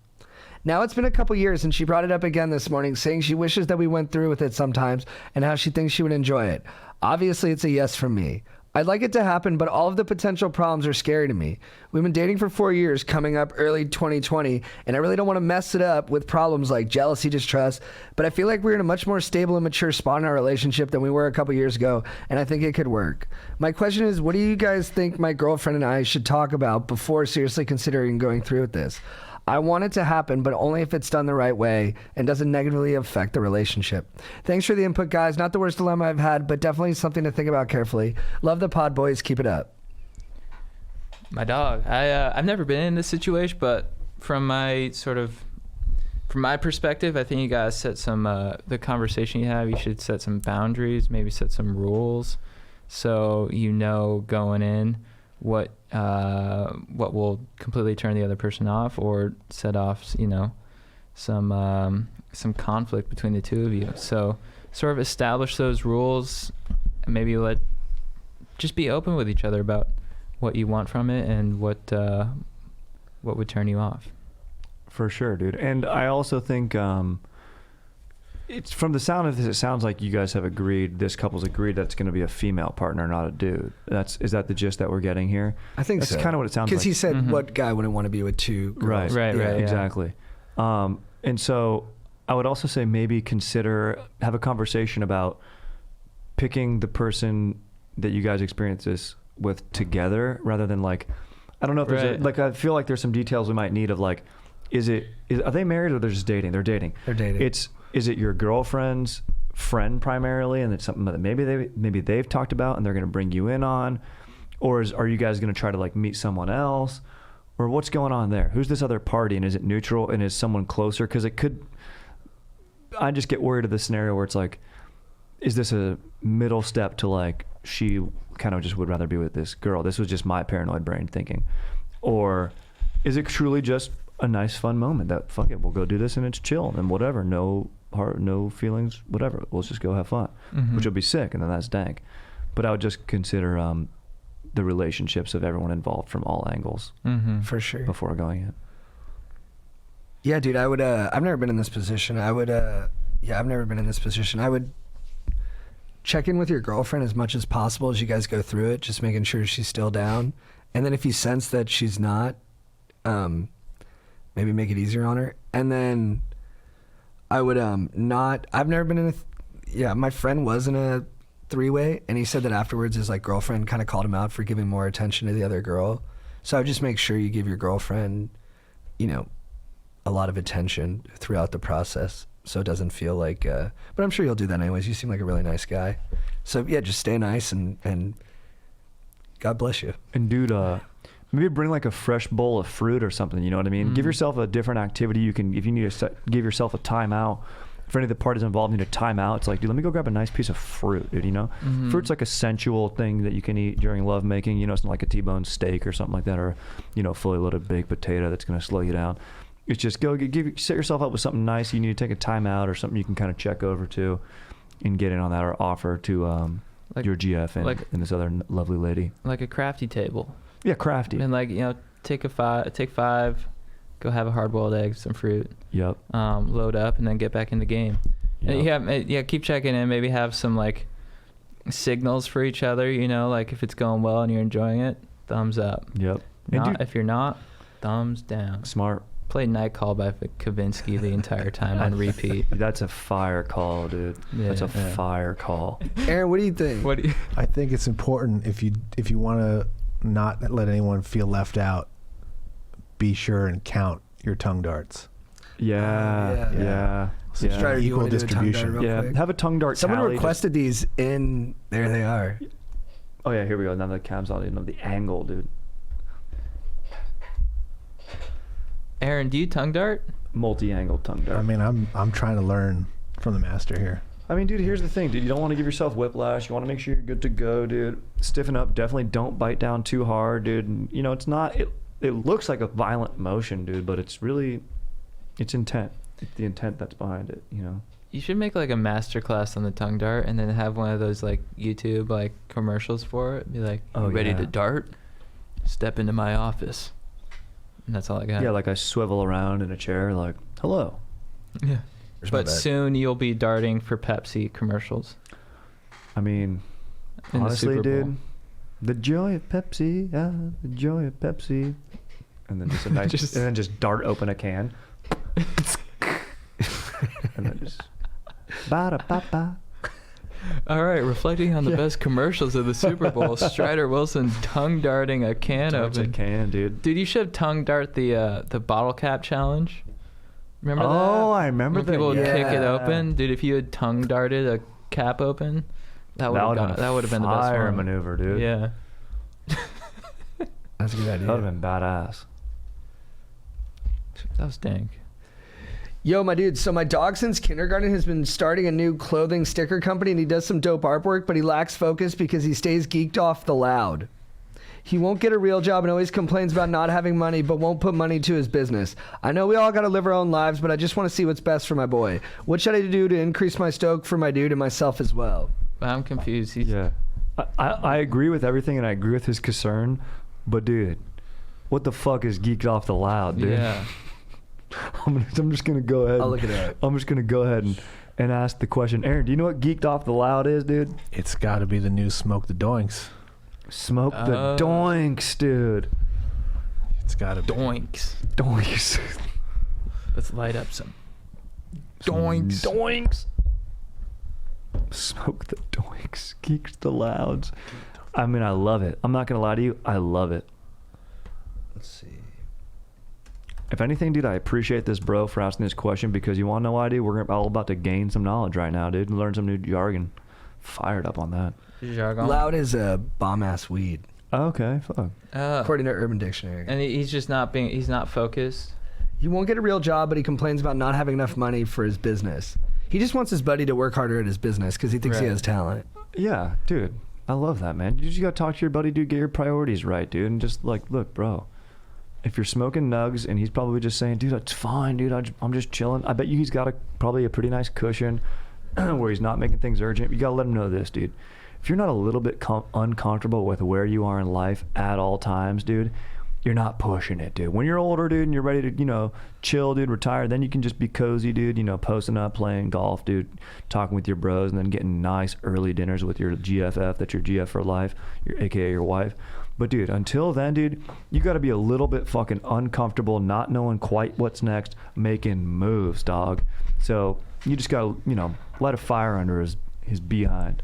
Now it's been a couple years, and she brought it up again this morning, saying she wishes that we went through with it sometimes and how she thinks she would enjoy it. Obviously, it's a yes from me. I'd like it to happen, but all of the potential problems are scary to me. We've been dating for 4 years, coming up early 2020, and I really don't want to mess it up with problems like jealousy, distrust, but I feel like we're in a much more stable and mature spot in our relationship than we were a couple years ago, and I think it could work. My question is, what do you guys think my girlfriend and I should talk about before seriously considering going through with this? I want it to happen, but only if it's done the right way and doesn't negatively affect the relationship. Thanks for the input, guys. Not the worst dilemma I've had, but definitely something to think about carefully. Love the pod, boys. Keep it up. My dog. I've never been in this situation, but from my perspective, I think you guys set some the conversation you have. You should set some boundaries, maybe set some rules, so you know going in what will completely turn the other person off or set off, some conflict between the two of you. So sort of establish those rules and maybe just be open with each other about what you want from it and what would turn you off. For sure, dude. And I also think it's from the sound of this, it sounds like you guys have agreed, this couple's agreed that's going to be a female partner, not a dude. Is that the gist that we're getting here? I think that's so. kind of what it sounds like. Because he said, what guy wouldn't want to be with two girls? Right, yeah. Exactly. And so I would also say maybe have a conversation about picking the person that you guys experience this with together, rather than I don't know if there's I feel like there's some details we might need of are they married or they're just dating? They're dating. They're dating. Is it your girlfriend's friend primarily, and it's something that maybe they've talked about and they're going to bring you in on, or are you guys going to try to meet someone else, or what's going on there? Who's this other party, and is it neutral, and is someone closer? Because I just get worried of the scenario where it's is this a middle step to she kind of just would rather be with this girl? This was just my paranoid brain thinking, or is it truly just a nice fun moment that fuck it, we'll go do this and it's chill and whatever, no heart, no feelings, whatever, let's just go have fun, which will be sick, and then that's dank. But I would just consider the relationships of everyone involved from all angles, for sure, before going in. Yeah, dude, I would. I've never been in this position. I've never been in this position. I would check in with your girlfriend as much as possible as you guys go through it, just making sure she's still down, and then if you sense that she's not, maybe make it easier on her. And then I would I've never been in my friend was in a three-way, and he said that afterwards his girlfriend kind of called him out for giving more attention to the other girl. So I would just make sure you give your girlfriend, a lot of attention throughout the process, so it doesn't feel but I'm sure you'll do that anyways. You seem like a really nice guy. So yeah, just stay nice and God bless you. And dude, maybe bring a fresh bowl of fruit or something, you know what I mean? Give yourself a different activity. You can, if you need to give yourself a timeout, if any of the parties involved need a timeout, it's dude, let me go grab a nice piece of fruit, dude, Fruit's a sensual thing that you can eat during lovemaking, it's not like a T-bone steak or something like that, or, fully loaded baked potato that's going to slow you down. It's just set yourself up with something nice. You need to take a timeout or something you can kind of check over to and get in on that, or offer to your GF and this other lovely lady. Like a crafty table. Yeah, crafty. And take five, go have a hard-boiled egg, some fruit. Yep. Load up and then get back in the game. Yep. And keep checking in. Maybe have some signals for each other. If it's going well and you're enjoying it, thumbs up. Yep. If you're not, thumbs down. Smart. Play Night Call by Kavinsky the entire time on repeat. That's a fire call, dude. Yeah, That's a fire call. Aaron, what do you think? I think it's important if you want to not let anyone feel left out, be sure and count your tongue darts. Yeah. So try to equal distribution. Quick. Have a tongue dart. Someone tally. requested these in. There they are. Oh yeah, here we go. Now the cam's on the angle, dude. Aaron, do you tongue dart? Multi-angle tongue dart. I mean, I'm trying to learn from the master here. I mean, dude, here's the thing, dude. You don't want to give yourself whiplash. You want to make sure you're good to go, dude. Stiffen up. Definitely don't bite down too hard, dude. And, it's not. It looks like a violent motion, dude, but it's intent. It's the intent that's behind it, You should make a master class on the tongue dart and then have one of those YouTube commercials for it. Be ready to dart? Step into my office. And that's all I got. Yeah, I swivel around in a chair, hello. Yeah. But soon you'll be darting for Pepsi commercials. I mean, in honestly, dude, The joy of Pepsi, the joy of Pepsi. And then just a nice, and then just dart open a can. And then just, ba-da-ba-ba. All right, reflecting on the best commercials of the Super Bowl, Strider Wilson tongue darting a can Darts open. a can, dude. Dude, you should have tongue dart the bottle cap challenge. Remember that? Oh, I remember when that. people would kick it Yeah. open. Dude, if you had tongue darted a cap open, that would have been the best fire one. maneuver, dude. Yeah. That's a good idea. That would have been badass. That was dank. Yo, my dude, so my dog since kindergarten has been starting a new clothing sticker company, and he does some dope artwork, but he lacks focus because he stays geeked off the loud. He won't get a real job and always complains about not having money, but won't put money to his business. I know we all gotta live our own lives, but I just want to see what's best for my boy. What should I do to increase my stoke for my dude and myself as well? I'm confused. He's, Yeah. I agree with everything, and I agree with his concern, but dude, what the fuck is geeked off the loud, dude? Yeah. I'm just gonna go ahead. I'll look it up. I'm just gonna go ahead and ask the question. Aaron, do you know what geeked off the loud is, dude? It's got to be the new Smoke the Doinks. Smoke the doinks, dude. It's got to be. Doinks. Doinks. Let's light up some doinks. Doinks. Smoke the doinks. Geeks the louds. I mean, I love it. I'm not gonna lie to you. I love it. Let's see. If anything, dude, I appreciate this bro for asking this question, because you want to know why, dude? We're all about to gain some knowledge right now, dude, and learn some new jargon. Fired up on that. Jargon. Loud is a bomb-ass weed, Okay, fuck. according to Urban Dictionary. And he's just he's not focused. He won't get a real job, but he complains about not having enough money for his business. He just wants his buddy to work harder at his business because he thinks he Right. has talent. Yeah, dude. I love that, man. You just got to talk to your buddy, dude. Get your priorities right, dude. And just like, look, bro, if you're smoking nugs and he's probably just saying, dude, it's fine, dude. I'm just chilling. I bet you he's got probably a pretty nice cushion where he's not making things urgent. You got to let him know this, dude. If you're not a little bit uncomfortable with where you are in life at all times, dude, you're not pushing it, dude. When you're older, dude, and you're ready to, chill, dude, retire, then you can just be cozy, dude, posting up, playing golf, dude, talking with your bros, and then getting nice early dinners with your GFF, that's your GF for life, your AKA your wife. But, dude, until then, dude, you got to be a little bit fucking uncomfortable, not knowing quite what's next, making moves, dog. So you just got to, light a fire under his behind.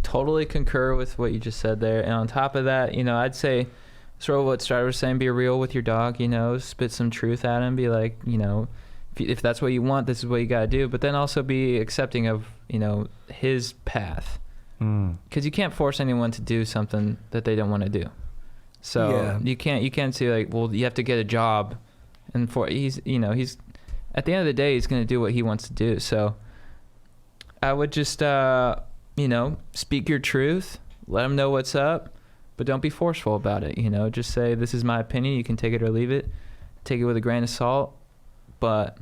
Totally concur with what you just said there. And on top of that, I'd say sort of what Strider was saying, be real with your dog, spit some truth at him, be like, if that's what you want, this is what you got to do. But then also be accepting of, his path. Because you can't force anyone to do something that they don't want to do. So Yeah. you can't say like, well, you have to get a job. And he's at the end of the day, he's going to do what he wants to do. So I would just, speak your truth, let him know what's up, but don't be forceful about it. Just say, this is my opinion. You can take it or leave it. Take it with a grain of salt. But,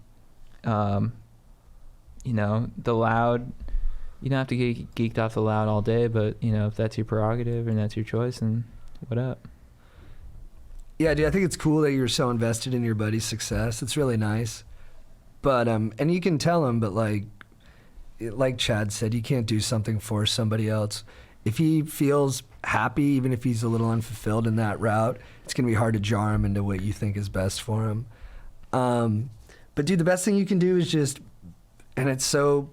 the loud, you don't have to get geeked off the loud all day, but, if that's your prerogative and that's your choice, then what up? Yeah, dude, I think it's cool that you're so invested in your buddy's success. It's really nice. But, and you can tell him, but like Chad said, you can't do something for somebody else. If he feels happy, even if he's a little unfulfilled in that route, it's going to be hard to jar him into what you think is best for him. But dude, the best thing you can do is just, and it's so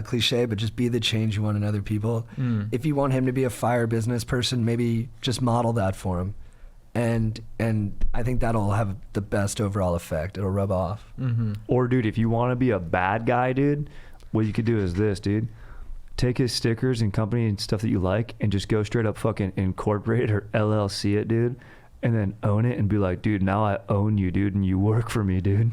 cliche, but just be the change you want in other people. If you want him to be a fire business person, maybe just model that for him. And I think that'll have the best overall effect. It'll rub off. Mm-hmm. Or, dude, if you want to be a bad guy, dude, what you could do is this, dude. Take his stickers and company and stuff that you like and just go straight up fucking incorporate or LLC it, dude. And then own it and be like, dude, now I own you, dude, and you work for me, dude.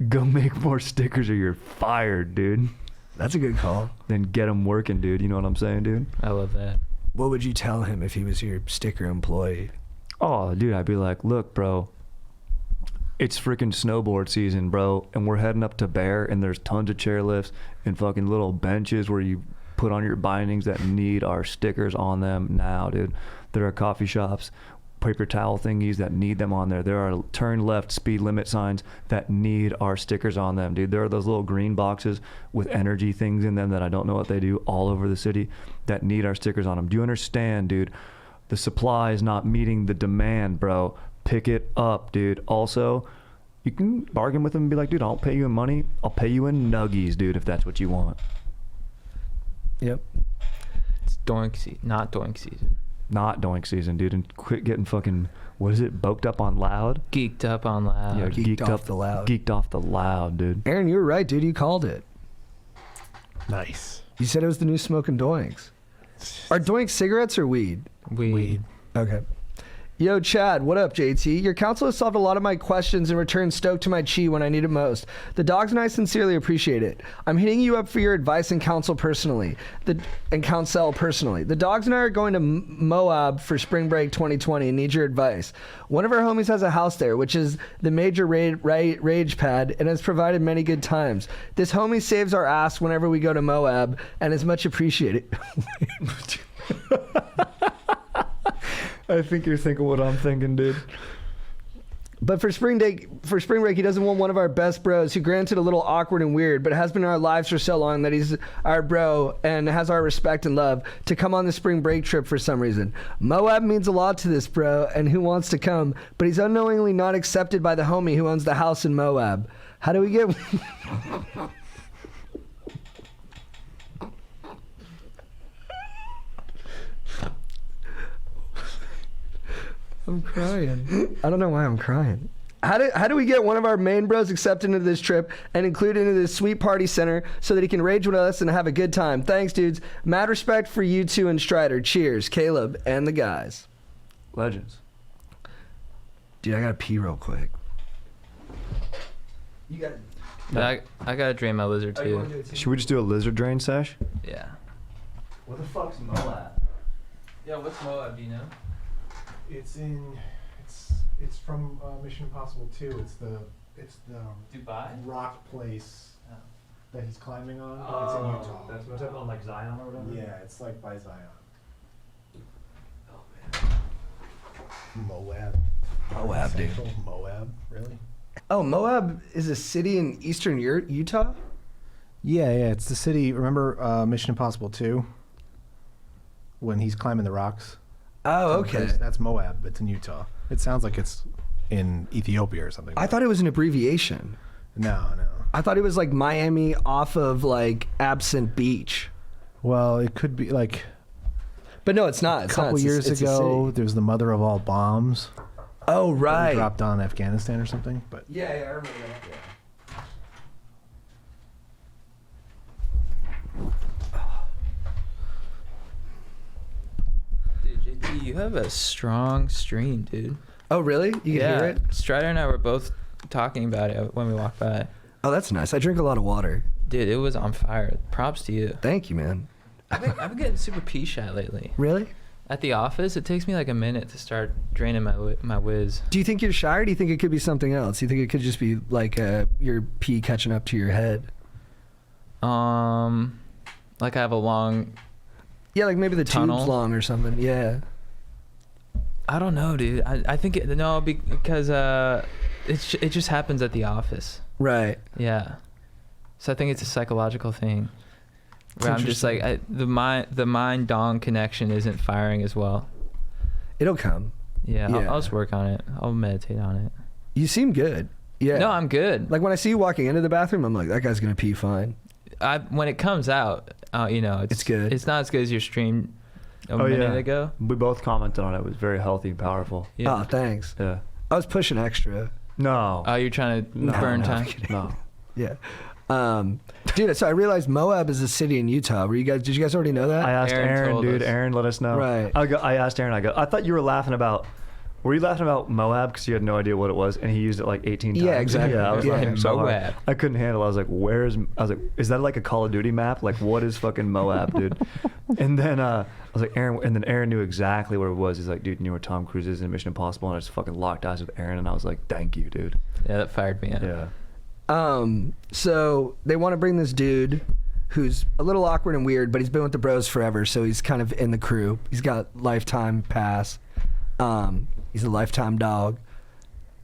Go make more stickers or you're fired, dude. That's a good call. Then get him working, dude. You know what I'm saying, dude? I love that. What would you tell him if he was your sticker employee? Oh, dude, I'd be like, look, bro, it's freaking snowboard season, bro, and we're heading up to Bear, and there's tons of chairlifts and fucking little benches where you put on your bindings that need our stickers on them now, dude. There are coffee shops, paper towel thingies that need them on there. There are turn left speed limit signs that need our stickers on them, dude. There are those little green boxes with energy things in them that I don't know what they do all over the city that need our stickers on them. Do you understand, dude? The supply is not meeting the demand, bro. Pick it up, dude. Also, you can bargain with them and be like, dude, I'll pay you in money. I'll pay you in nuggies, dude, if that's what you want. Yep. It's not doink season. Not doink season, dude. And quit getting fucking, what is it, boked up on loud? Geeked up on loud. Yeah, Geeked off the loud. Geeked off the loud, dude. Aaron, you were right, dude. You called it. Nice. You said it was the new smoking doinks. Are doinks cigarettes or weed? Weed. Okay. Yo, Chad, what up, JT? Your counsel has solved a lot of my questions and returned stoked to my chi when I need it most. The dogs and I sincerely appreciate it. I'm hitting you up for your advice and counsel personally. The dogs and I are going to Moab for spring break 2020 and need your advice. One of our homies has a house there, which is the major rage pad, and has provided many good times. This homie saves our ass whenever we go to Moab and is much appreciated. I think you're thinking what I'm thinking, dude. But for spring break, he doesn't want one of our best bros, who granted a little awkward and weird, but has been in our lives for so long that he's our bro and has our respect and love, to come on the spring break trip for some reason. Moab means a lot to this bro and who wants to come, but he's unknowingly not accepted by the homie who owns the house in Moab. How do we get... I'm crying. I don't know why I'm crying. How do we get one of our main bros accepted into this trip and included into this sweet party center so that he can rage with us and have a good time? Thanks, dudes. Mad respect for you two and Strider. Cheers, Caleb and the guys. Legends. Dude, I gotta pee real quick. You got. But I gotta drain my lizard too. Should we just do a lizard drain sesh? Yeah. What the fuck's Moab? Yeah, what's Moab? Do you know? It's from Mission Impossible 2. It's the Dubai. rock place Oh. that he's climbing on. It's in Utah. That's what's up on like Zion or whatever? Yeah, it's like by Zion. Oh man. Moab, dude. Central Moab, really? Oh, Moab is a city in eastern Utah? Yeah, it's the city. Remember Mission Impossible 2? When he's climbing the rocks? Oh, okay. That's Moab. It's in Utah. It sounds like it's in Ethiopia or something. I thought it was an abbreviation. No. I thought it was like Miami off of like Absent Beach. Well, it could be like But no, it's not. a couple years ago. There was the mother of all bombs. Oh, That right. dropped on Afghanistan or something. But Yeah, I remember that. Dude, JT, you have a strong stream, dude. Oh, really? You can hear it? Strider and I were both talking about it when we walked by. Oh, that's nice. I drink a lot of water. Dude, it was on fire. Props to you. Thank you, man. I've been getting super pee shy lately. Really? At the office, it takes me like a minute to start draining my whiz. Do you think you're shy, or do you think it could be something else? Do you think it could just be like your pee catching up to your head? Like I have a long. Yeah, like maybe the Tunnel? tube's long or something. Yeah. I don't know, dude. I think because it just happens at the office. Right. Yeah. So I think it's a psychological thing. It's Where I'm just like the mind dong connection isn't firing as well. It'll come. Yeah, Yeah. I'll just work on it. I'll meditate on it. You seem good. Yeah. No, I'm good. Like when I see you walking into the bathroom, I'm like, that guy's gonna pee fine. When it comes out, It's good. It's not as good as your stream a minute ago. We both commented on it. It was very healthy and powerful. Yeah. Oh, thanks. Yeah. I was pushing extra. No. Oh, you're trying to No, burn no, time. I'm kidding. No. Yeah. Dude, so I realized Moab is a city in Utah. Did you guys already know that? I asked Aaron Aaron, told dude. us. Aaron let us know. Right. I asked Aaron. I thought you were laughing about. Were you laughing about Moab because you had no idea what it was, and he used it like 18 times? Yeah, exactly. Yeah, I was Yeah. laughing so hard. Moab. I couldn't handle it. I was like, I was like, is that like a Call of Duty map? Like, what is fucking Moab, dude? And then I was like, Aaron, and then Aaron knew exactly what it was. He's like, dude, you know where Tom Cruise is in Mission Impossible? And I just fucking locked eyes with Aaron, and I was like, thank you, dude. Yeah, that fired me up. Yeah. So they want to bring this dude who's a little awkward and weird, but he's been with the bros forever, so he's kind of in the crew. He's got lifetime pass. He's a lifetime dog.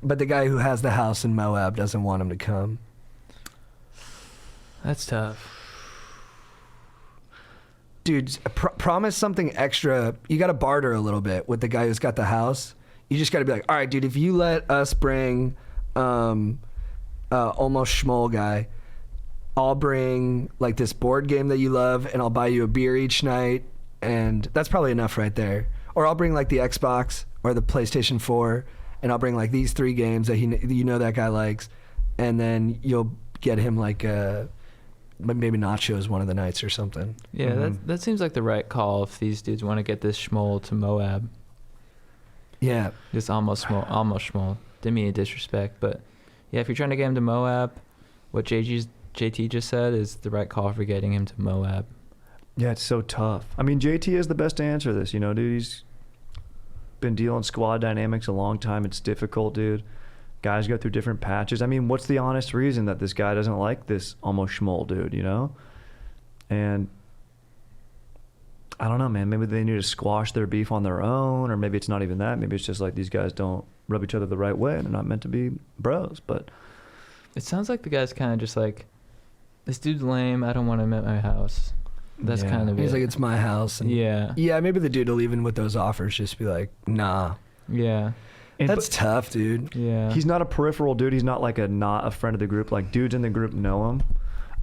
But the guy who has the house in Moab doesn't want him to come. That's tough. dude, promise something extra. You got to barter a little bit with the guy who's got the house. You just got to be like, all right, dude, if you let us bring almost schmoll guy, I'll bring like this board game that you love, and I'll buy you a beer each night, and that's probably enough right there. Or I'll bring like the Xbox or the PlayStation 4, and I'll bring like these 3 games that that guy likes, and then you'll get him like maybe nachos one of the nights or something. Yeah, that seems like the right call if these dudes want to get this schmoll to Moab. Yeah. Just almost schmoll. Didn't mean to disrespect, but yeah, if you're trying to get him to Moab, what JT just said is the right call for getting him to Moab. Yeah, it's so tough. I mean, JT is the best to answer this, you know, dude. He's been dealing squad dynamics a long time. It's difficult, dude. Guys go through different patches. I mean, what's the honest reason that this guy doesn't like this almost schmoll dude, you know? And I don't know, man. Maybe they need to squash their beef on their own, or maybe it's not even that. Maybe it's just like these guys don't rub each other the right way. They're not meant to be bros, but... It sounds like the guy's kind of just like, this dude's lame. I don't want him at my house. That's kind of He's it. like, it's my house. And yeah, maybe the dude will even with those offers just be like, nah. Yeah. That's tough, dude. Yeah. He's not a peripheral dude. He's not like not a friend of the group. Like, dudes in the group know him.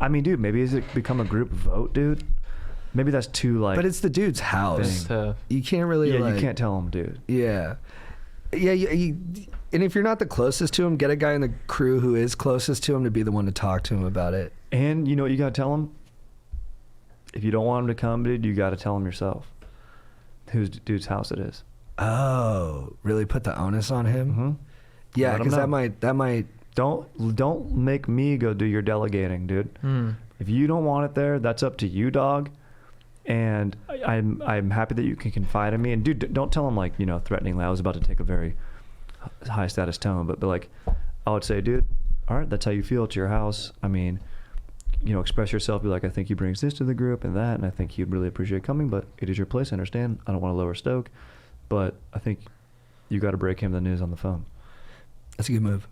I mean, dude, maybe has it become a group vote, dude? Maybe that's too, like... But it's the dude's house. It's tough. You can't really, you can't tell him, dude. Yeah. Yeah, and if you're not the closest to him, get a guy in the crew who is closest to him to be the one to talk to him about it. And you know what you got to tell him? If you don't want him to come, dude, you got to tell him yourself whose dude's house it is. Oh, really put the onus on him? Mm-hmm. Yeah, because that might. Don't make me go do your delegating, dude. If you don't want it there, that's up to you, dog. And I'm happy that you can confide in me. And dude, don't tell him like, you know, threateningly. I was about to take a very high status tone, but like, I would say, dude, all right, that's how you feel. It's your house. I mean, you know, express yourself. Be like, I think he brings this to the group and that, and I think he'd really appreciate coming. But it is your place. I understand. I don't want to lower Stoke, but I think you got to break him the news on the phone. That's a good move.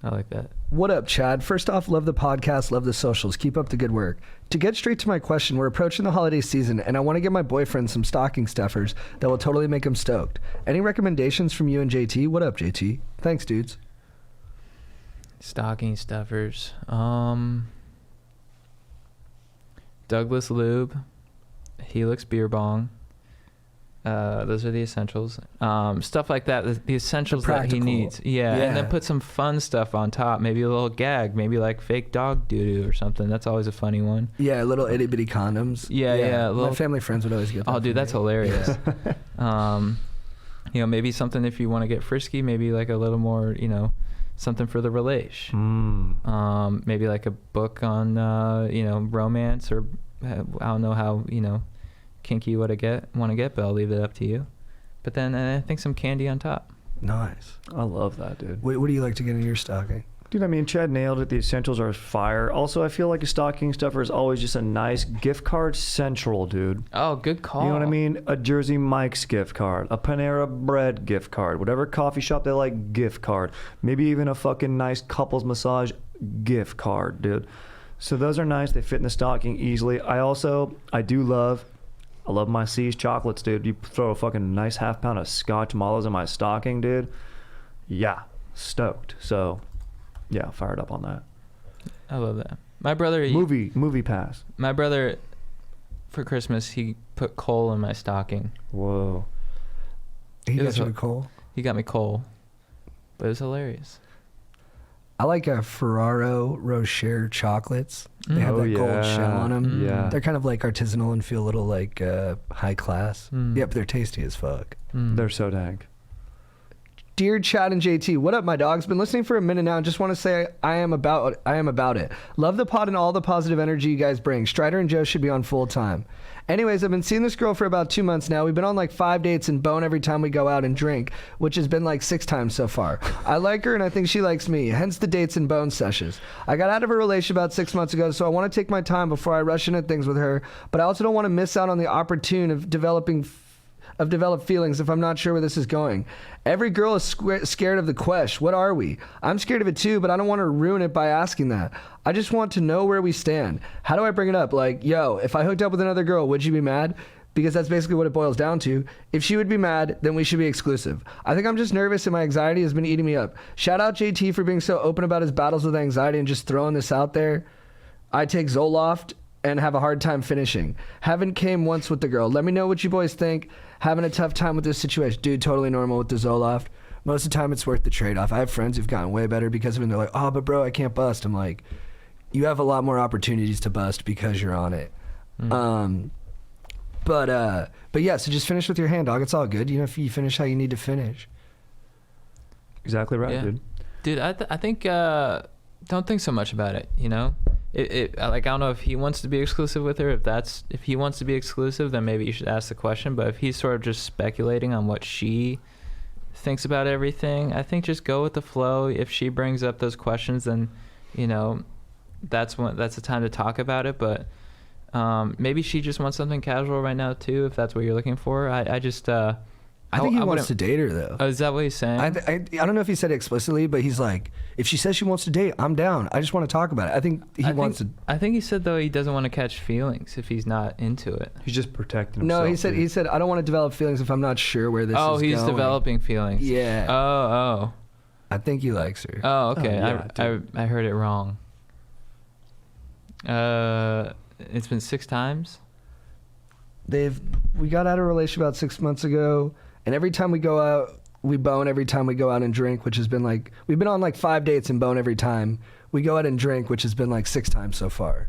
I like that. What up, Chad? First off, love the podcast, love the socials. Keep up the good work. To get straight to my question, we're approaching the holiday season, and I want to get my boyfriend some stocking stuffers that will totally make him stoked. Any recommendations from you and JT? What up, JT? Thanks, dudes. Stocking stuffers. Douglas Lube, Helix Beer Bong. Those are the essentials. Stuff like that. The essentials that he needs. Yeah. And then put some fun stuff on top. Maybe a little gag. Maybe like fake dog doo-doo or something. That's always a funny one. Yeah, little itty bitty condoms. Yeah. My family friends would always get that. Oh, dude, that's hilarious. You know, maybe something if you want to get frisky. Maybe like a little more, you know, something for the relation. Maybe like a book on, you know, romance, or I don't know how, you know, kinky you want to get, but I'll leave it up to you. But then I think some candy on top. Nice. I love that, dude. What do you like to get in your stocking? Dude, I mean, Chad nailed it. The essentials are fire. Also, I feel like a stocking stuffer is always just a nice gift card central, dude. Oh, good call. You know what I mean? A Jersey Mike's gift card, a Panera Bread gift card, whatever coffee shop they like, gift card. Maybe even a fucking nice couples massage gift card, dude. So those are nice. They fit in the stocking easily. I love my C's chocolates, dude. You throw a fucking nice half pound of Scotch mallows in my stocking, dude. Yeah, stoked. So, yeah, fired up on that. I love that. My brother... Movie pass. My brother, for Christmas, he put coal in my stocking. Whoa. He got you a coal? He got me coal. But it was hilarious. I like Ferraro Rocher chocolates. They have that gold shell on them. Yeah. They're kind of like artisanal and feel a little like high class. Yep, they're tasty as fuck. They're so dank. Dear Chad and JT, what up, my dogs? Been listening for a minute now and just want to say I am about it. Love the pod and all the positive energy you guys bring. Strider and Joe should be on full time. Anyways, I've been seeing this girl for about 2 months now. We've been on like 5 dates and bone every time we go out and drink, which has been like 6 times so far. I like her and I think she likes me, hence the dates and bone sessions. I got out of a relationship about 6 months ago, so I want to take my time before I rush into things with her, but I also don't want to miss out on the opportunity of developing of developed feelings if I'm not sure where this is going. Every girl is scared of the question. What are we? I'm scared of it too, but I don't want to ruin it by asking that. I just want to know where we stand. How do I bring it up? Like, yo, if I hooked up with another girl, would you be mad? Because that's basically what it boils down to. If she would be mad, then we should be exclusive. I think I'm just nervous and my anxiety has been eating me up. Shout out JT for being so open about his battles with anxiety and just throwing this out there. I take Zoloft and have a hard time finishing. Haven't came once with the girl. Let me know what you boys think. Having a tough time with this situation. Dude, totally normal with the Zoloft. Most of the time it's worth the trade-off. I have friends who've gotten way better because of it and they're like, oh, but bro, I can't bust. I'm like, you have a lot more opportunities to bust because you're on it. But yeah, so just finish with your hand, dog. It's all good. You know, if you finish how you need to finish. Exactly right, Yeah. dude. I think don't think so much about it, you know? Like, I don't know if he wants to be exclusive with her. If he wants to be exclusive, then maybe you should ask the question. But if he's sort of just speculating on what she thinks about everything, I think just go with the flow. If she brings up those questions, then, you know, that's the time to talk about it. But maybe she just wants something casual right now too, if that's what you're looking for. I think he wants to date her though. Oh, is that what he's saying? I don't know if he said it explicitly, but he's like, if she says she wants to date, I'm down. I just want to talk about it. I think he wants to. I think he said though he doesn't want to catch feelings if he's not into it. He's just protecting himself. No, he said I don't want to develop feelings if I'm not sure where this is going. Oh, he's developing feelings. Yeah. Oh. I think he likes her. Oh, okay. Oh, yeah, I heard it wrong. It's been 6 times. We got out of a relationship about 6 months ago, and every time we go out, we bone every time we go out and drink, which has been like, we've been on like 5 dates and bone every time. We go out and drink, which has been like 6 times so far.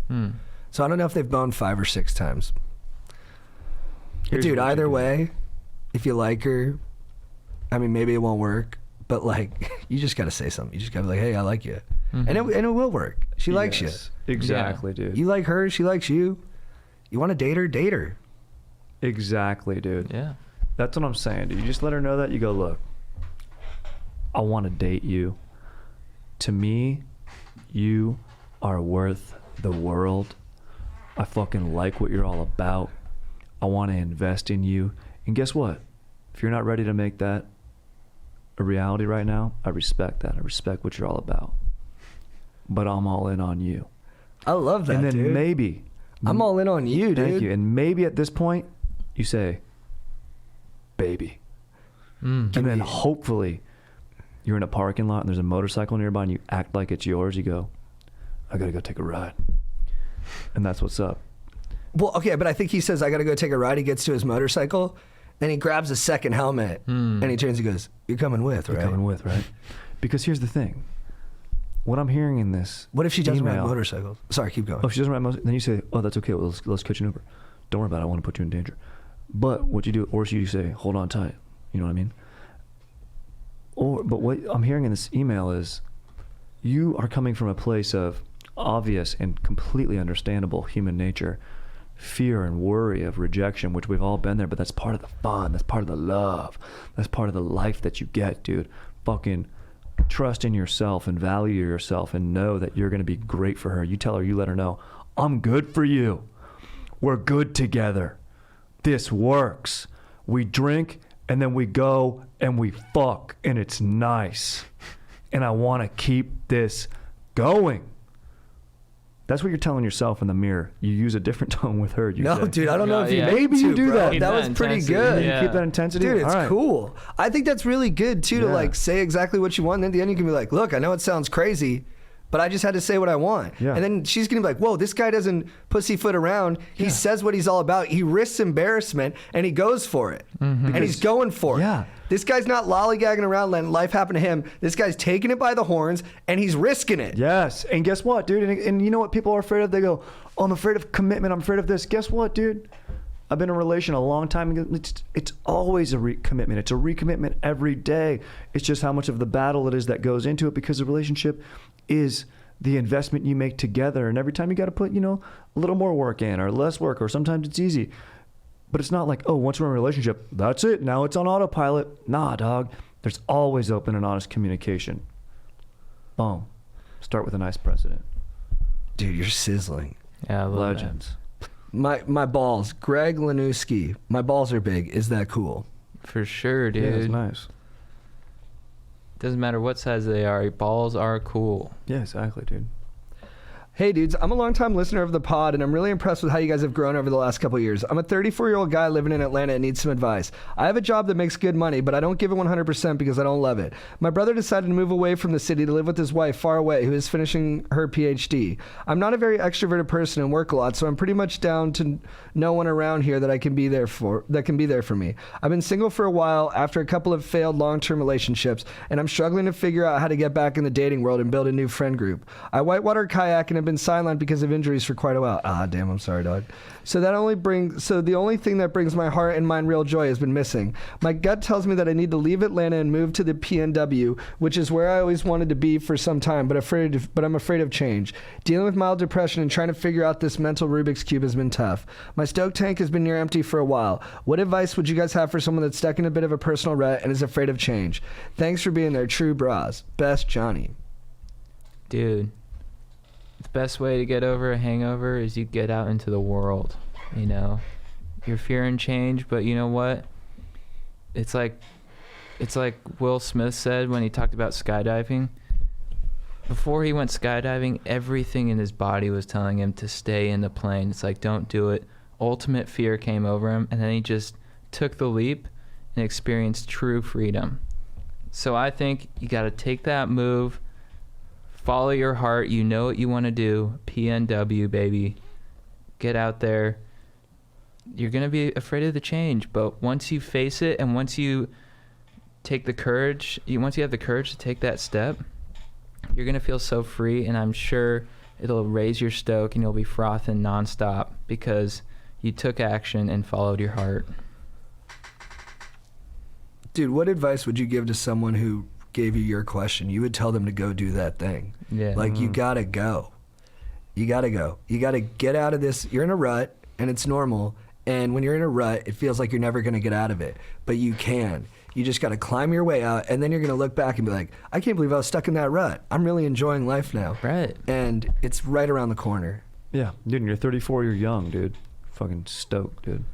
So I don't know if they've boned 5 or 6 times. But dude, either way, if you like her, I mean, maybe it won't work, but like, you just got to say something. You just got to be like, hey, I like you. And it will work. She likes you. Exactly, dude. You like her, she likes you. You want to date her, date her. Exactly, dude. Yeah. That's what I'm saying, dude. You just let her know that. You go, look, I want to date you. To me, you are worth the world. I fucking like what you're all about. I want to invest in you. And guess what? If you're not ready to make that a reality right now, I respect that. I respect what you're all about. But I'm all in on you. I love that, and then dude. maybe I'm all in on you, dude. Thank you. And maybe at this point, you say, baby. And then hopefully you're in a parking lot and there's a motorcycle nearby and you act like it's yours. You go, I gotta go take a ride. And that's what's up. Well, okay, but I think he says, I gotta go take a ride. He gets to his motorcycle and he grabs a second helmet and he turns and goes, you're coming with, right? You're coming with, right? Because here's the thing. What I'm hearing in this What if she doesn't ride email- motorcycles? Sorry, keep going. Oh, if she doesn't ride motorcycles, then you say, oh, that's okay. Well, let's catch an Uber. Don't worry about it. I want to put you in danger. But what you do, or you say, hold on tight. You know what I mean? But what I'm hearing in this email is you are coming from a place of obvious and completely understandable human nature, fear and worry of rejection, which we've all been there, but that's part of the fun. That's part of the love. That's part of the life that you get, dude. Fucking trust in yourself and value yourself and know that you're going to be great for her. You tell her, you let her know, I'm good for you. We're good together. This works. We drink and then we go and we fuck and it's nice. And I want to keep this going. That's what you're telling yourself in the mirror. You use a different tone with her. You No, say, dude, I don't know if you Yeah. need Maybe you to, do bro. that. Keep That that was pretty intensity. good. Yeah. Keep that intensity. Dude, it's All right. cool. I think that's really good, too, to Yeah. like say exactly what you want. And at the end, you can be like, look, I know it sounds crazy, but I just had to say what I want. Yeah. And then she's going to be like, whoa, this guy doesn't pussyfoot around. He says what he's all about. He risks embarrassment and he goes for it. And he's going for Yeah. it. This guy's not lollygagging around letting life happen to him. This guy's taking it by the horns and he's risking it. Yes. And guess what, dude? And you know what people are afraid of? They go, oh, I'm afraid of commitment. I'm afraid of this. Guess what, dude? I've been in a relation a long time. It's always a recommitment. It's a recommitment every day. It's just how much of the battle it is that goes into it, because the relationship is the investment you make together. And every time you got to put, a little more work in or less work, or sometimes it's easy. But it's not like, oh, once we're in a relationship, that's it. Now it's on autopilot. Nah, dog. There's always open and honest communication. Boom. Start with a nice precedent. Dude, you're sizzling. Yeah, I love Legends. My balls. Greg Lanuski. My balls are big. Is that cool? For sure, Yeah, it's dude. nice. Doesn't matter what size they are. Balls are cool. Yeah, exactly, dude. Hey dudes, I'm a longtime listener of the pod and I'm really impressed with how you guys have grown over the last couple years. I'm a 34-year-old guy living in Atlanta and need some advice. I have a job that makes good money, but I don't give it 100% because I don't love it. My brother decided to move away from the city to live with his wife far away, who is finishing her PhD. I'm not a very extroverted person and work a lot, so I'm pretty much down to no one around here that can be there for me. I've been single for a while after a couple of failed long-term relationships, and I'm struggling to figure out how to get back in the dating world and build a new friend group. I whitewater kayak and have been sidelined because of injuries for quite a while. Ah, damn, I'm sorry, dog. So the only thing that brings my heart and mind real joy has been missing. My gut tells me that I need to leave Atlanta and move to the PNW, which is where I always wanted to be for some time, but I'm afraid of change. Dealing with mild depression and trying to figure out this mental Rubik's Cube has been tough. My stoke tank has been near empty for a while. What advice would you guys have for someone that's stuck in a bit of a personal rut and is afraid of change? Thanks for being there, true bras. Best, Johnny. Dude, the best way to get over a hangover is you get out into the world, you know. You're fearing change, but you know what? It's like Will Smith said when he talked about skydiving. Before he went skydiving, everything in his body was telling him to stay in the plane. It's like, don't do it. Ultimate fear came over him, and then he just took the leap and experienced true freedom. So I think you got to take that move. Follow your heart. You know what you want to do. PNW, baby. Get out there. You're going to be afraid of the change, but once you face it and once you take the courage, once you have the courage to take that step, you're going to feel so free, and I'm sure it'll raise your stoke and you'll be frothing nonstop because you took action and followed your heart. Dude, what advice would you give to someone who gave you your question? You would tell them to go do that thing. Yeah. Like, you gotta go. You gotta go. You gotta get out of this. You're in a rut, and it's normal. And when you're in a rut, it feels like you're never gonna get out of it. But you can. You just gotta climb your way out, and then you're gonna look back and be like, I can't believe I was stuck in that rut. I'm really enjoying life now. Right. And it's right around the corner. Yeah, dude, and you're 34, you're young, dude. Fucking stoked, dude.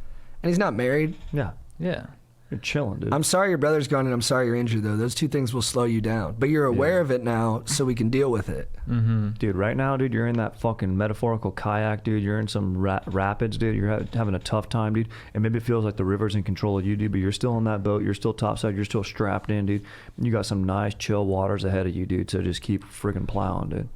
And he's not married. Yeah, Yeah. you're chilling, dude. I'm sorry your brother's gone, and I'm sorry you're injured, though. Those two things will slow you down. But you're aware of it now, so we can deal with it. Mm-hmm. Dude, right now, dude, you're in that fucking metaphorical kayak, dude. You're in some rapids, dude. You're having a tough time, dude. And maybe it feels like the river's in control of you, dude, but you're still in that boat. You're still topside. You're still strapped in, dude. You got some nice, chill waters ahead of you, dude, so just keep freaking plowing, dude.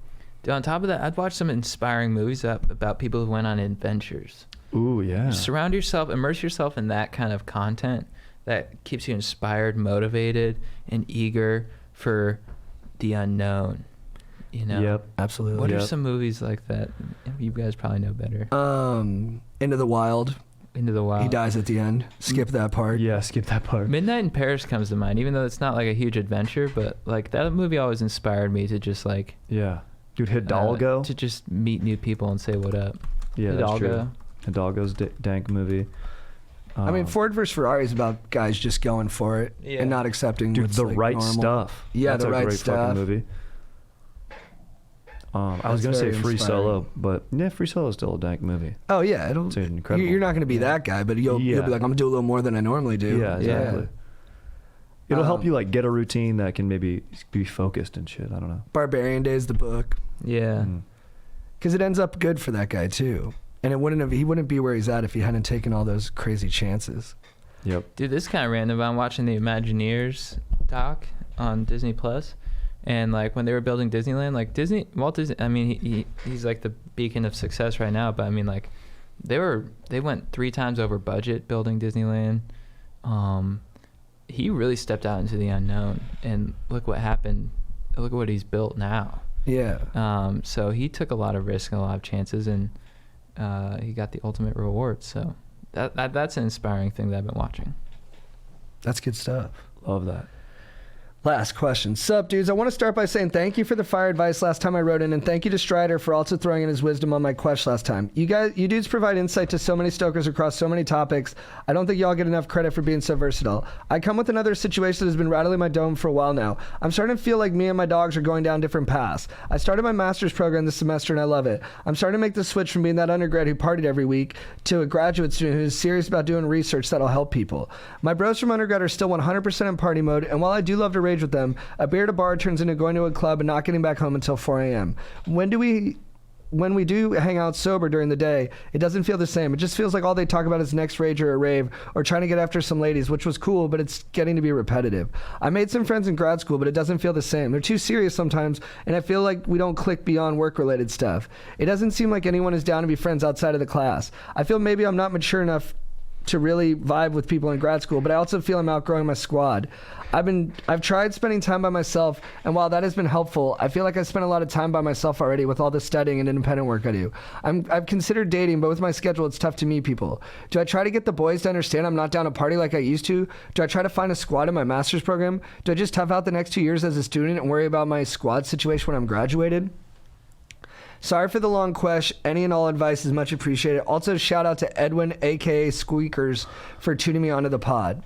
Dude, on top of that, I'd watch some inspiring movies about people who went on adventures. Ooh, yeah. Surround yourself, immerse yourself in that kind of content that keeps you inspired, motivated, and eager for the unknown. You know? Yep. Absolutely. What are some movies like that? You guys probably know better. Into the Wild. Into the Wild. He dies at the end. Skip that part. Yeah, skip that part. Midnight in Paris comes to mind, even though it's not like a huge adventure, but like that movie always inspired me to just like Yeah. Dude, Hidalgo. to just meet new people and say what up. Yeah, that's Hidalgo. true. Hidalgo's dank movie. I mean, Ford vs. Ferrari is about guys just going for it and not accepting dude, what's the like right normal. stuff. Yeah, That's the a right great stuff. fucking movie. I was That's gonna say very Free inspiring. Solo, but yeah, Free Solo is still a dank movie. Oh yeah, it'll. It's an incredible. You're not going to be that guy, but you'll be like, I'm gonna do a little more than I normally do. Yeah, exactly. It'll help Um, you like get a routine that can maybe be focused and shit. I don't know. Barbarian Days, the book, Yeah. because it ends up good for that guy too. And he wouldn't be where he's at if he hadn't taken all those crazy chances. Yep. Dude, this is kind of random. I'm watching the Imagineers doc on Disney Plus, and like when they were building Disneyland, like Walt Disney. I mean, he's like the beacon of success right now. But I mean, like they went 3 times over budget building Disneyland. He really stepped out into the unknown, and look what happened. Look at what he's built now. Yeah. So he took a lot of risks and a lot of chances, and he got the ultimate reward. So that's an inspiring thing that I've been watching. That's good stuff. Love that. Last question. Sup, dudes? I want to start by saying thank you for the fire advice last time I wrote in, and thank you to Strider for also throwing in his wisdom on my quest last time. You dudes provide insight to so many stokers across so many topics. I don't think y'all get enough credit for being so versatile. I come with another situation that has been rattling my dome for a while now. I'm starting to feel like me and my dogs are going down different paths. I started my master's program this semester and I love it. I'm starting to make the switch from being that undergrad who partied every week to a graduate student who is serious about doing research that'll help people. My bros from undergrad are still 100% in party mode, and while I do love to rage with them, a beer at a bar turns into going to a club and not getting back home until 4 a.m. When we do hang out sober during the day, it doesn't feel the same. It just feels like all they talk about is next rage or a rave or trying to get after some ladies, which was cool, but it's getting to be repetitive. I made some friends in grad school, but it doesn't feel the same. They're too serious sometimes, and I feel like we don't click beyond work-related stuff. It doesn't seem like anyone is down to be friends outside of the class. I feel maybe I'm not mature enough to really vibe with people in grad school, but I also feel I'm outgrowing my squad. I've tried spending time by myself, and while that has been helpful, I feel like I spent a lot of time by myself already with all the studying and independent work I do. I've considered dating, but with my schedule, it's tough to meet people. Do I try to get the boys to understand I'm not down to party like I used to? Do I try to find a squad in my master's program? Do I just tough out the next 2 years as a student and worry about my squad situation when I'm graduated? Sorry for the long question. Any and all advice is much appreciated. Also, shout out to Edwin, aka Squeakers, for tuning me onto the pod.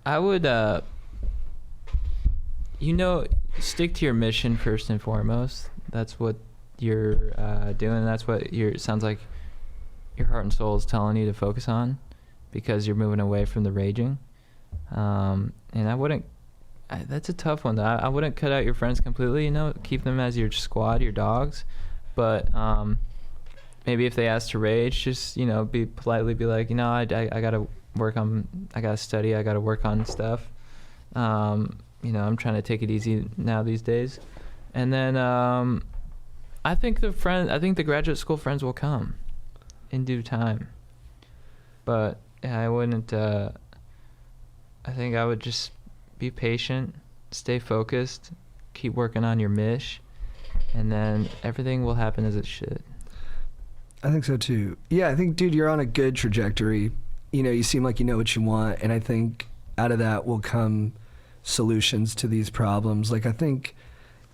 I would, stick to your mission first and foremost. That's what you're doing. That's what it sounds like your heart and soul is telling you to focus on, because you're moving away from the raging. And that's a tough one. I wouldn't cut out your friends completely, keep them as your squad, your dogs. But maybe if they ask to rage, just, be politely be like, I gotta I gotta study, I gotta work on stuff. I'm trying to take it easy now these days. And then I think the graduate school friends will come in due time. But I wouldn't, I think I would just be patient, stay focused, keep working on your mish, and then everything will happen as it should. I think so too. Yeah, I think, dude, you're on a good trajectory. You seem like you know what you want, and I think out of that will come solutions to these problems. Like, I think,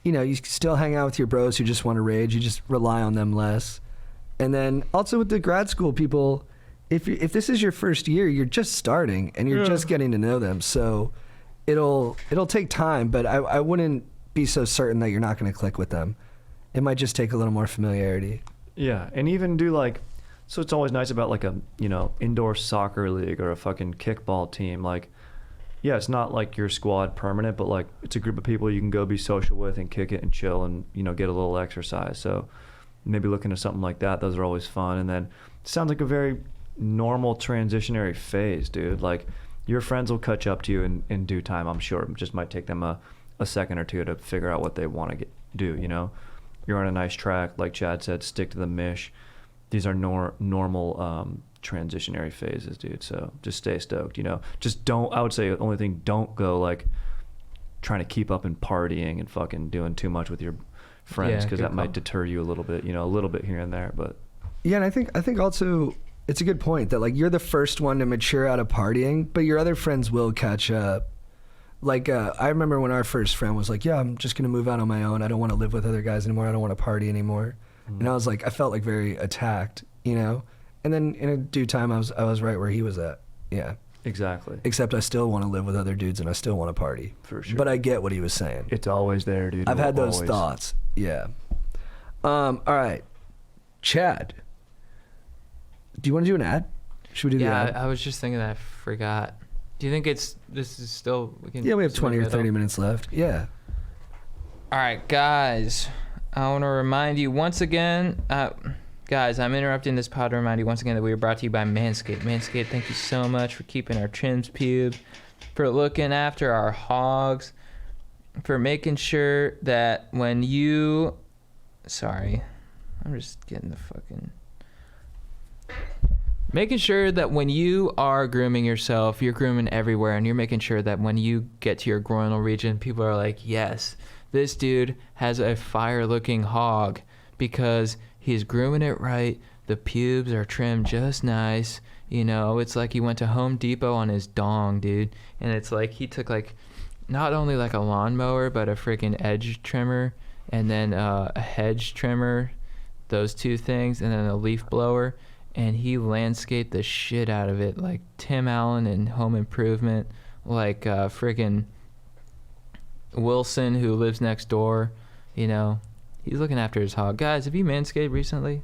you still hang out with your bros who just want to rage. You just rely on them less. And then also with the grad school people, if this is your first year, you're just starting, and you're just getting to know them. So it'll take time, but I wouldn't be so certain that you're not going to click with them. It might just take a little more familiarity. Yeah, and even do so it's always nice about a indoor soccer league or a fucking kickball team. Yeah, it's not like your squad permanent, but it's a group of people you can go be social with and kick it and chill and get a little exercise. So maybe looking at something like that. Those are always fun. And then it sounds like a very normal transitionary phase, dude. Your friends will catch up to you in due time, I'm sure. It just might take them a second or two to figure out what they want to do. You're on a nice track, like Chad said. Stick to the mish. These are normal transitionary phases, dude. So just stay stoked. Just don't. I would say the only thing, don't go trying to keep up and partying and fucking doing too much with your friends, because that might deter you a little bit. A little bit here and there, but yeah. And I think also it's a good point that you're the first one to mature out of partying, but your other friends will catch up. I remember when our first friend was like, yeah, I'm just gonna move out on my own. I don't want to live with other guys anymore. I don't want to party anymore. And I was I felt very attacked, and then in a due time, I was right where he was at. Yeah, exactly. Except I still want to live with other dudes and I still want to party. For sure. But I get what he was saying. It's always there, dude. I've had those thoughts. Yeah. All right, Chad, do you want to do an ad? Should we do the ad? Yeah, I was just thinking that I forgot. Do you think this is still? We have 20 or 30 minutes left. Yeah. All right, guys. I want to remind you once again, guys, I'm interrupting this pod to remind you once again that we were brought to you by Manscaped. Manscaped, thank you so much for keeping our trims pubes, for looking after our hogs, for making sure that when you... Sorry, I'm just getting the fucking... Making sure that when you are grooming yourself, you're grooming everywhere, and you're making sure that when you get to your groinal region, people are like, yes, this dude has a fire-looking hog because he's grooming it right the pubes are trimmed just nice. You know, it's like he went to Home Depot on his dong, dude. And it's like he took like not only like a lawnmower, but a freaking edge trimmer, and then a hedge trimmer, those two things, and then a leaf blower. And he landscaped the shit out of it, like Tim Allen in Home Improvement, like freaking Wilson, who lives next door. You know, he's looking after his hog. Guys, have you manscaped recently?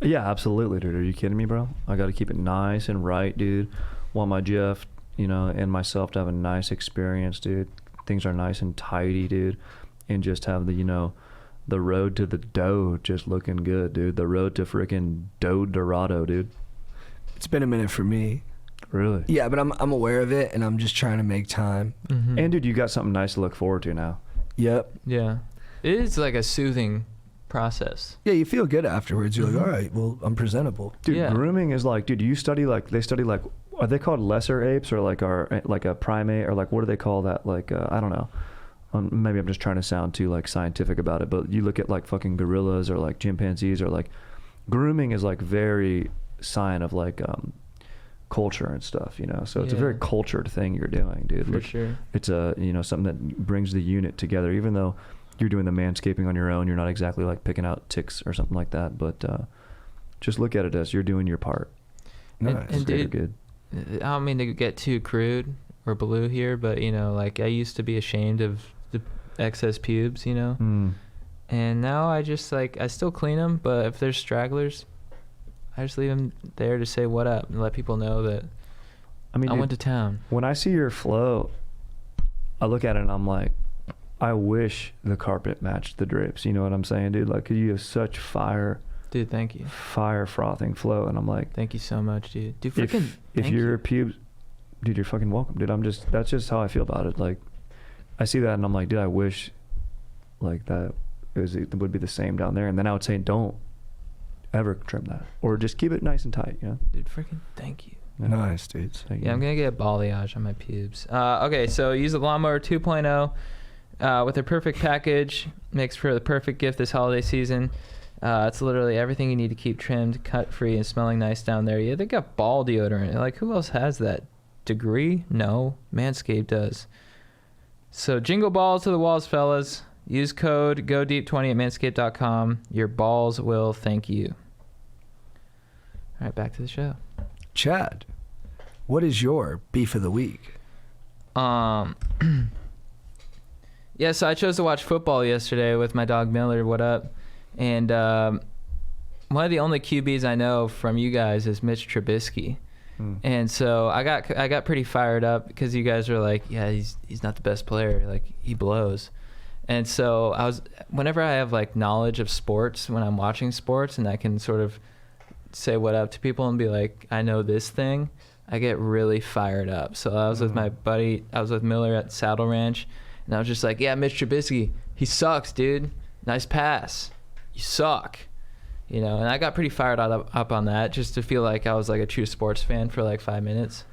Yeah, absolutely, dude. Are you kidding me, bro? I got to keep it nice and right, dude. Want my Jeff, you know, and myself to have a nice experience, dude. Things are nice and tidy, dude. And just have the, you know, the road to the dough just looking good, dude. The road to freaking dough Dorado, dude. It's been a minute for me. Really? Yeah, but I'm aware of it, and I'm just trying to make time. Mm-hmm. And, dude, you got something nice to look forward to now. Yep. Yeah. It is like a soothing process. Yeah, you feel good afterwards. You're like, all right, well, I'm presentable. Dude, Yeah. grooming is like, dude, you study like, they study like, are they called lesser apes or like like a primate or like, what do they call that? Like, I don't know. Maybe I'm just trying to sound too like scientific about it, but you look at like fucking gorillas or like chimpanzees or like grooming is like very sign of like culture and stuff, you know? So it's a very cultured thing you're doing, dude. For sure. It's a, you know, something that brings the unit together, even though you're doing the manscaping on your own. You're not exactly like picking out ticks or something like that, but just look at it as you're doing your part. Nice. And dude, good. I don't mean to get too crude or blue here, but you know, like I used to be ashamed of the excess pubes, you know, and now I just like, I still clean them, but if there's stragglers, I just leave them there to say what up and let people know that I mean, I dude, went to town. when I see your flow, I look at it and I'm like, I wish the carpet matched the drapes. You know what I'm saying, dude? Like, you have such fire Dude, thank you. frothing flow, and I'm like, Thank you so much, dude. Dude, freaking if thank your you. pubes, dude, you're fucking welcome, dude. That's just how I feel about it. Like, I see that and I'm like, dude, I wish like that it would be the same down there. And then I would say, don't ever trim that, or just keep it nice and tight, you know? Dude, freaking thank you. Nice, dudes. Thank Yeah, you. I'm gonna get balayage on my pubes. Okay, so use the lawnmower 2.0 with a perfect package. Makes for the perfect gift this holiday season. It's literally everything you need to keep trimmed, cut free, and smelling nice down there. Yeah, they got ball deodorant. Like, who else has that? Degree? No, Manscaped does. So jingle balls to the walls, fellas. Use code GODEEP20 at manscaped.com. Your balls will thank you. All right, back to the show. Chad, what is your beef of the week? Yeah, so I chose to watch football yesterday with my dog Miller. What up? And one of the only QBs I know from you guys is Mitch Trubisky. And so I got pretty fired up because you guys were like, yeah, he's not the best player. Like, he blows. And so whenever I have like knowledge of sports, when I'm watching sports and I can sort of say what up to people and be like, I know this thing, I get really fired up. So I was with my buddy, I was with Miller at Saddle Ranch, and I was just like, yeah, Mitch Trubisky, he sucks, dude. Nice pass. You suck. You know, and I got pretty fired up on that, just to feel like I was like a true sports fan for like 5 minutes.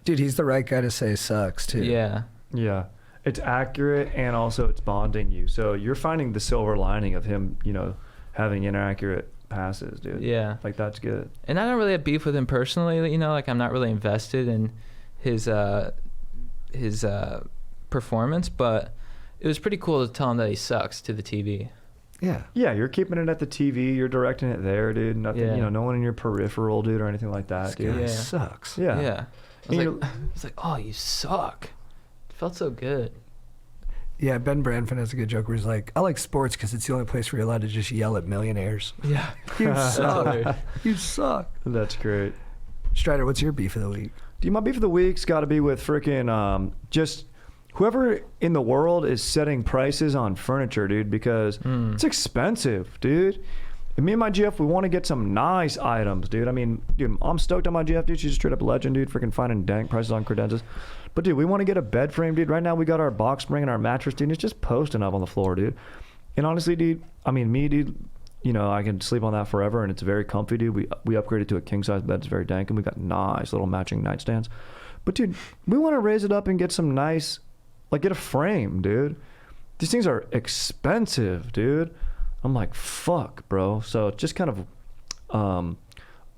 Dude, he's the right guy to say sucks, too. Yeah. Yeah. It's accurate, and also it's bonding you. So you're finding the silver lining of him, you know, having inaccurate passes, dude. Yeah. Like, that's good. And I don't really have beef with him personally, you know, like I'm not really invested in his performance, but it was pretty cool to tell him that he sucks to the TV. Yeah. Yeah, you're keeping it at the TV. You're directing it there, dude. Nothing, Yeah. you know, no one in your peripheral, dude, or anything like that, This dude. guy Yeah. sucks. Yeah. Yeah. And I was like, oh, you suck. It felt so good. Yeah, Ben Branford has a good joke where he's like, I like sports because it's the only place where you're allowed to just yell at millionaires. Yeah. You suck. hilarious. You suck. That's great. Strider, what's your beef of the week? Dude, my beef of the week's got to be with freaking just whoever in the world is setting prices on furniture, dude, because it's expensive, dude. And me and my GF, we want to get some nice items, dude. I mean, dude, I'm stoked on my GF, dude. She's a straight up legend, dude. Freaking finding dank prices on credenzas. But, dude, we want to get a bed frame, dude. Right now, we got our box spring and our mattress, dude. And it's just posting up on the floor, dude. And honestly, dude, I mean, me, dude, you know, I can sleep on that forever, and it's very comfy, dude. We upgraded to a king-size bed. It's very dank, and we got nice little matching nightstands. But, dude, we want to raise it up and get some nice, like, get a frame, dude. These things are expensive, dude. I'm like, fuck, bro. So it's just kind of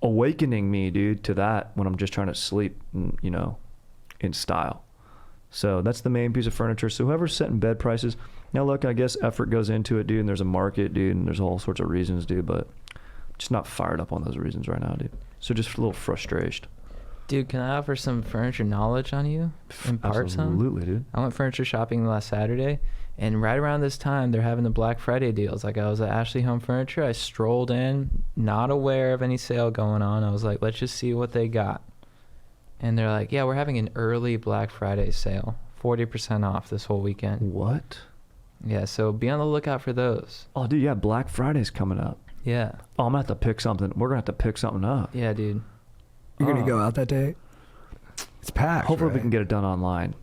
awakening me, dude, to that when I'm just trying to sleep, you know, in style. So that's the main piece of furniture. So whoever's setting bed prices, now look, I guess effort goes into it, dude, and there's a market, dude, and there's all sorts of reasons, dude, but just not fired up on those reasons right now, dude. So just a little frustrated. Dude, can I offer some furniture knowledge on you? Impart some? Absolutely, dude. I went furniture shopping last Saturday, and right around this time, they're having the Black Friday deals. Like, I was at Ashley Home Furniture. I strolled in, not aware of any sale going on. I was like, let's just see what they got. And they're like, yeah, we're having an early Black Friday sale, 40% off this whole weekend. What? Yeah, so be on the lookout for those. Oh, dude, yeah, Black Friday's coming up. Yeah. Oh, I'm gonna have to pick something. We're gonna have to pick something up. Yeah, dude. You're going to go out that day? It's packed, Hopefully right? we can get it done online.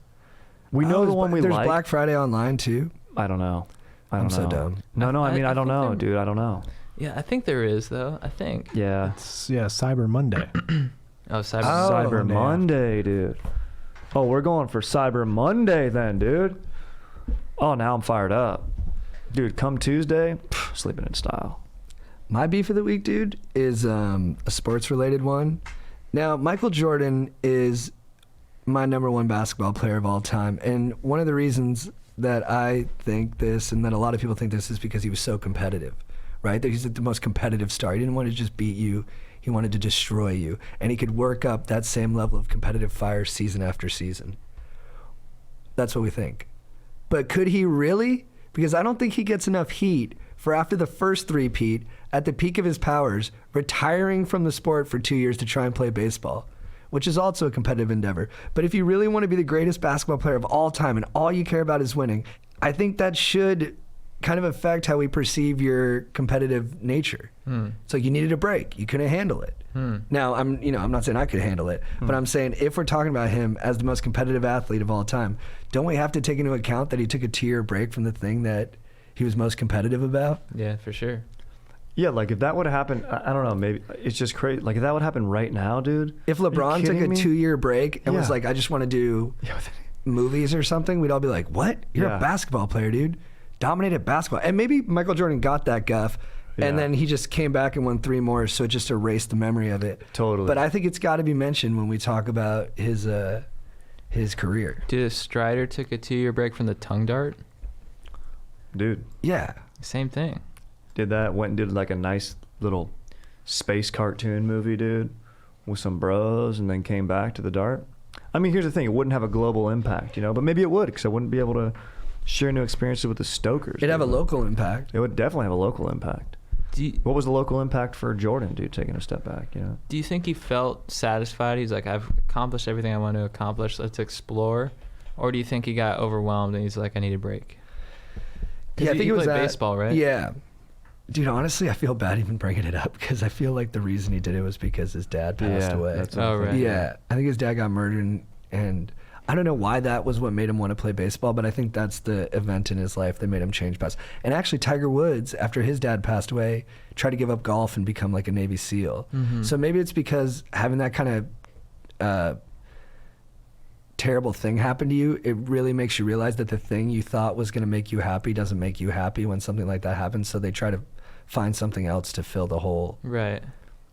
We know the one we there's like. Black Friday online, too? I don't know. I'm know. so dumb. No, I mean, I don't think know, they're- dude. I don't know. Yeah, I think there is, though. I think. Yeah. It's Cyber Monday. Oh, Cyber. Oh, Cyber yeah. Monday, dude. Oh, we're going for Cyber Monday then, dude. Oh, now I'm fired up. Dude, come Tuesday, sleeping in style. My beef of the week, dude, is a sports-related one. Now, Michael Jordan is my number one basketball player of all time. And one of the reasons that I think this and that a lot of people think this is because he was so competitive, right? That he's the most competitive star. He didn't want to just beat you. He wanted to destroy you. And he could work up that same level of competitive fire season after season. That's what we think. But could he really? Because I don't think he gets enough heat for after the first three-peat, at the peak of his powers, retiring from the sport for 2 years to try and play baseball, which is also a competitive endeavor. But if you really want to be the greatest basketball player of all time and all you care about is winning, I think that should kind of affect how we perceive your competitive nature. So you needed a break. You couldn't handle it. Now, I'm not saying I could handle it, but I'm saying if we're talking about him as the most competitive athlete of all time, don't we have to take into account that he took a 2-year break from the thing that he was most competitive about? Yeah, for sure. Yeah, like if that would have happened, I don't know, maybe it's just crazy. Like if that would happen right now, dude. If are you LeBron took kidding a me? 2-year break and was Yeah. like, I just want to do movies or something, we'd all be like, what? You're Yeah. a basketball player, dude. Dominated basketball. And maybe Michael Jordan got that guff, and Yeah. then he just came back and won 3 more, so it just erased the memory of it. Totally. But I think it's got to be mentioned when we talk about his career. Dude, if Strider took a 2-year break from the tongue dart, Dude, Yeah. same thing. did that, went and did like a nice little space cartoon movie, dude, with some bros, and then came back to the dart. I mean, here's the thing. It wouldn't have a global impact, you know, but maybe it would, because I wouldn't be able to share new experiences with the stokers. It'd have a dude. local impact. It would definitely have a local impact. Do you, What was the local impact for Jordan, dude, taking a step back, you know? do you think he felt satisfied? He's like, I've accomplished everything I want to accomplish. Let's explore. Or do you think he got overwhelmed and he's like, I need a break? 'Cause Yeah, I he think it was played that. baseball, right? Yeah. Dude, honestly, I feel bad even bringing it up because I feel like the reason he did it was because his dad passed away. That's Oh, right. Yeah, I think his dad got murdered, and I don't know why that was what made him want to play baseball, but I think that's the event in his life that made him change paths. And actually, Tiger Woods, after his dad passed away, tried to give up golf and become like a Navy SEAL. So maybe it's because having that kind of terrible thing happen to you, it really makes you realize that the thing you thought was going to make you happy doesn't make you happy when something like that happens. So they try to find something else to fill the hole. Right.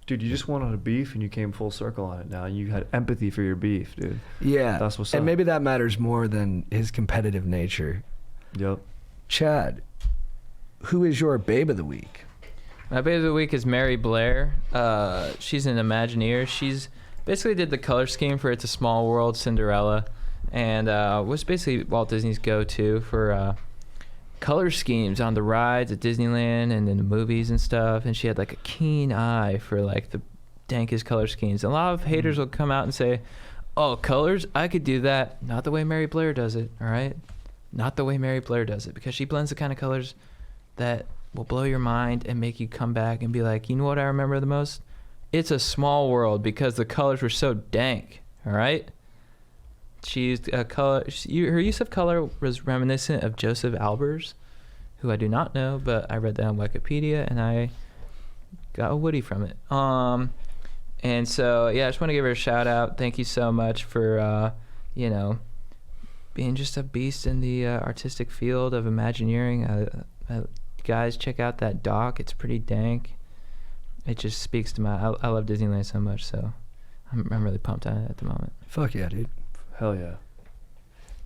Dude, you just wanted a beef and you came full circle on it now. You had empathy for your beef, dude. Yeah. That's what's and up. maybe that matters more than his competitive nature. Yep. Chad, who is your babe of the week? My babe of the week is Mary Blair. She's an Imagineer. She's basically did the color scheme for It's a Small World, Cinderella, and was basically Walt Disney's go-to for color schemes on the rides at Disneyland and in the movies and stuff. And she had like a keen eye for like the dankest color schemes. A lot of haters will come out and say, oh, colors, I could do that. Not the way Mary Blair does it, all right? Not the way Mary Blair does it, because she blends the kind of colors that will blow your mind and make you come back and be like, you know what I remember the most? It's a Small World, because the colors were so dank, all right? She used a color. Her use of color was reminiscent of Joseph Albers, who I do not know, but I read that on Wikipedia and I got a Woody from it. And so yeah, I just want to give her a shout out. Thank you so much for being just a beast in the artistic field of Imagineering. I guys, check out that doc. It's pretty dank. It just speaks to I love Disneyland so much, so I'm really pumped on it at the moment. Fuck yeah, dude. Hell yeah.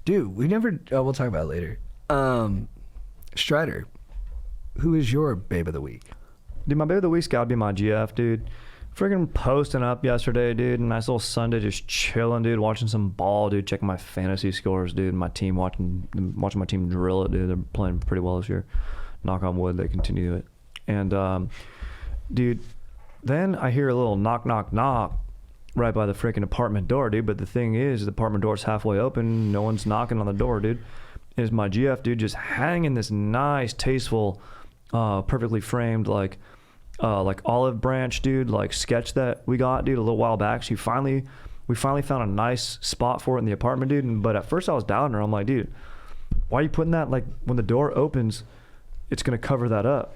Dude, we never. Oh, we'll talk about it later. Strider, who is your babe of the week? Dude, my babe of the week's gotta be my GF, dude. Freaking posting up yesterday, dude. Nice little Sunday, just chilling, dude. Watching some ball, dude. Checking my fantasy scores, dude. My team watching my team drill it, dude. They're playing pretty well this year. Knock on wood, they continue it. And dude, then I hear a little knock, knock, knock right by the freaking apartment door, dude. But the thing is, the apartment door's halfway open. No one's knocking on the door, dude. Is my GF, dude, just hanging this nice, tasteful, perfectly framed, like olive branch, dude, like sketch that we got, dude, a little while back. We finally found a nice spot for it in the apartment, dude. But at first I was doubting her. I'm like, dude, why are you putting that, like, when the door opens, it's going to cover that up?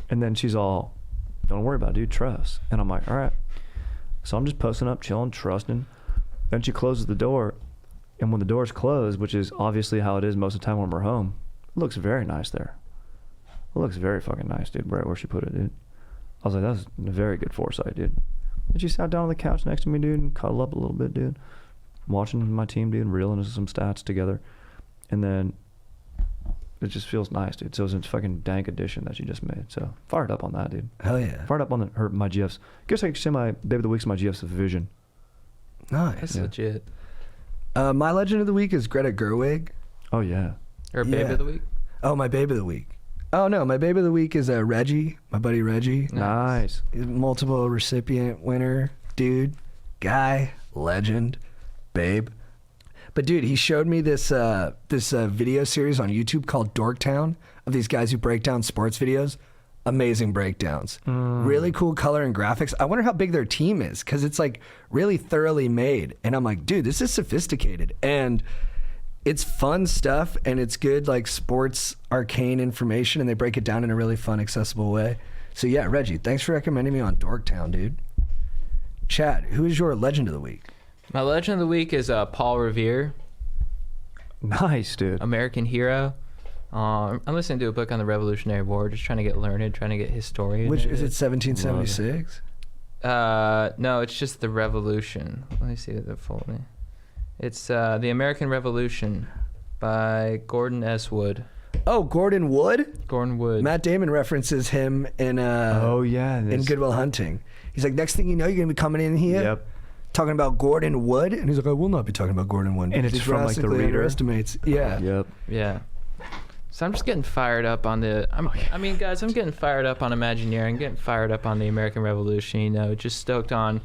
And then she's all, don't worry about it, dude, trust. And I'm like, all right. So I'm just posting up, chilling, trusting. Then she closes the door. And when the door's closed, which is obviously how it is most of the time when we're home, it looks very nice there. It looks very fucking nice, dude, right where she put it, dude. I was like, that's a very good foresight, dude. And she sat down on the couch next to me, dude, and cuddled up a little bit, dude. Watching my team, dude, reeling some stats together. And then it just feels nice, dude. So it was a fucking dank addition that she just made. So fired up on that, dude. Hell yeah. Fired up on my GFs. Guess I could say my baby of the week's my GF's vision. Nice. That's legit. My legend of the week is Greta Gerwig. Oh, yeah. Or babe of the week? Oh, my babe of the week. Oh, no, my babe of the week is Reggie, my buddy Reggie. Nice. Multiple recipient winner, dude, guy, legend, babe. But dude, he showed me this video series on YouTube called Dorktown of these guys who break down sports videos. Amazing breakdowns. Really cool color and graphics. I wonder how big their team is because it's like really thoroughly made. And I'm like, dude, this is sophisticated. And it's fun stuff and it's good like sports arcane information and they break it down in a really fun, accessible way. So yeah, Reggie, thanks for recommending me on Dorktown, dude. Chad, who is your legend of the week? My legend of the week is Paul Revere. Nice, dude. American hero. I'm listening to a book on the Revolutionary War, just trying to get learned, trying to get historian. Which is it 1776? No, it's just the Revolution. Let me see the full name. It's The American Revolution by Gordon S. Wood. Oh, Gordon Wood? Gordon Wood. Matt Damon references him in in Good Will Hunting. He's like, next thing you know, you're going to be coming in here talking about Gordon Wood. And he's like, I will not be talking about Gordon Wood. And it's from like the Reader. Underestimates. Yeah. Yep. Yeah. So I'm just getting fired up on I mean, guys, I'm getting fired up on Imagineering, getting fired up on the American Revolution, you know, just stoked on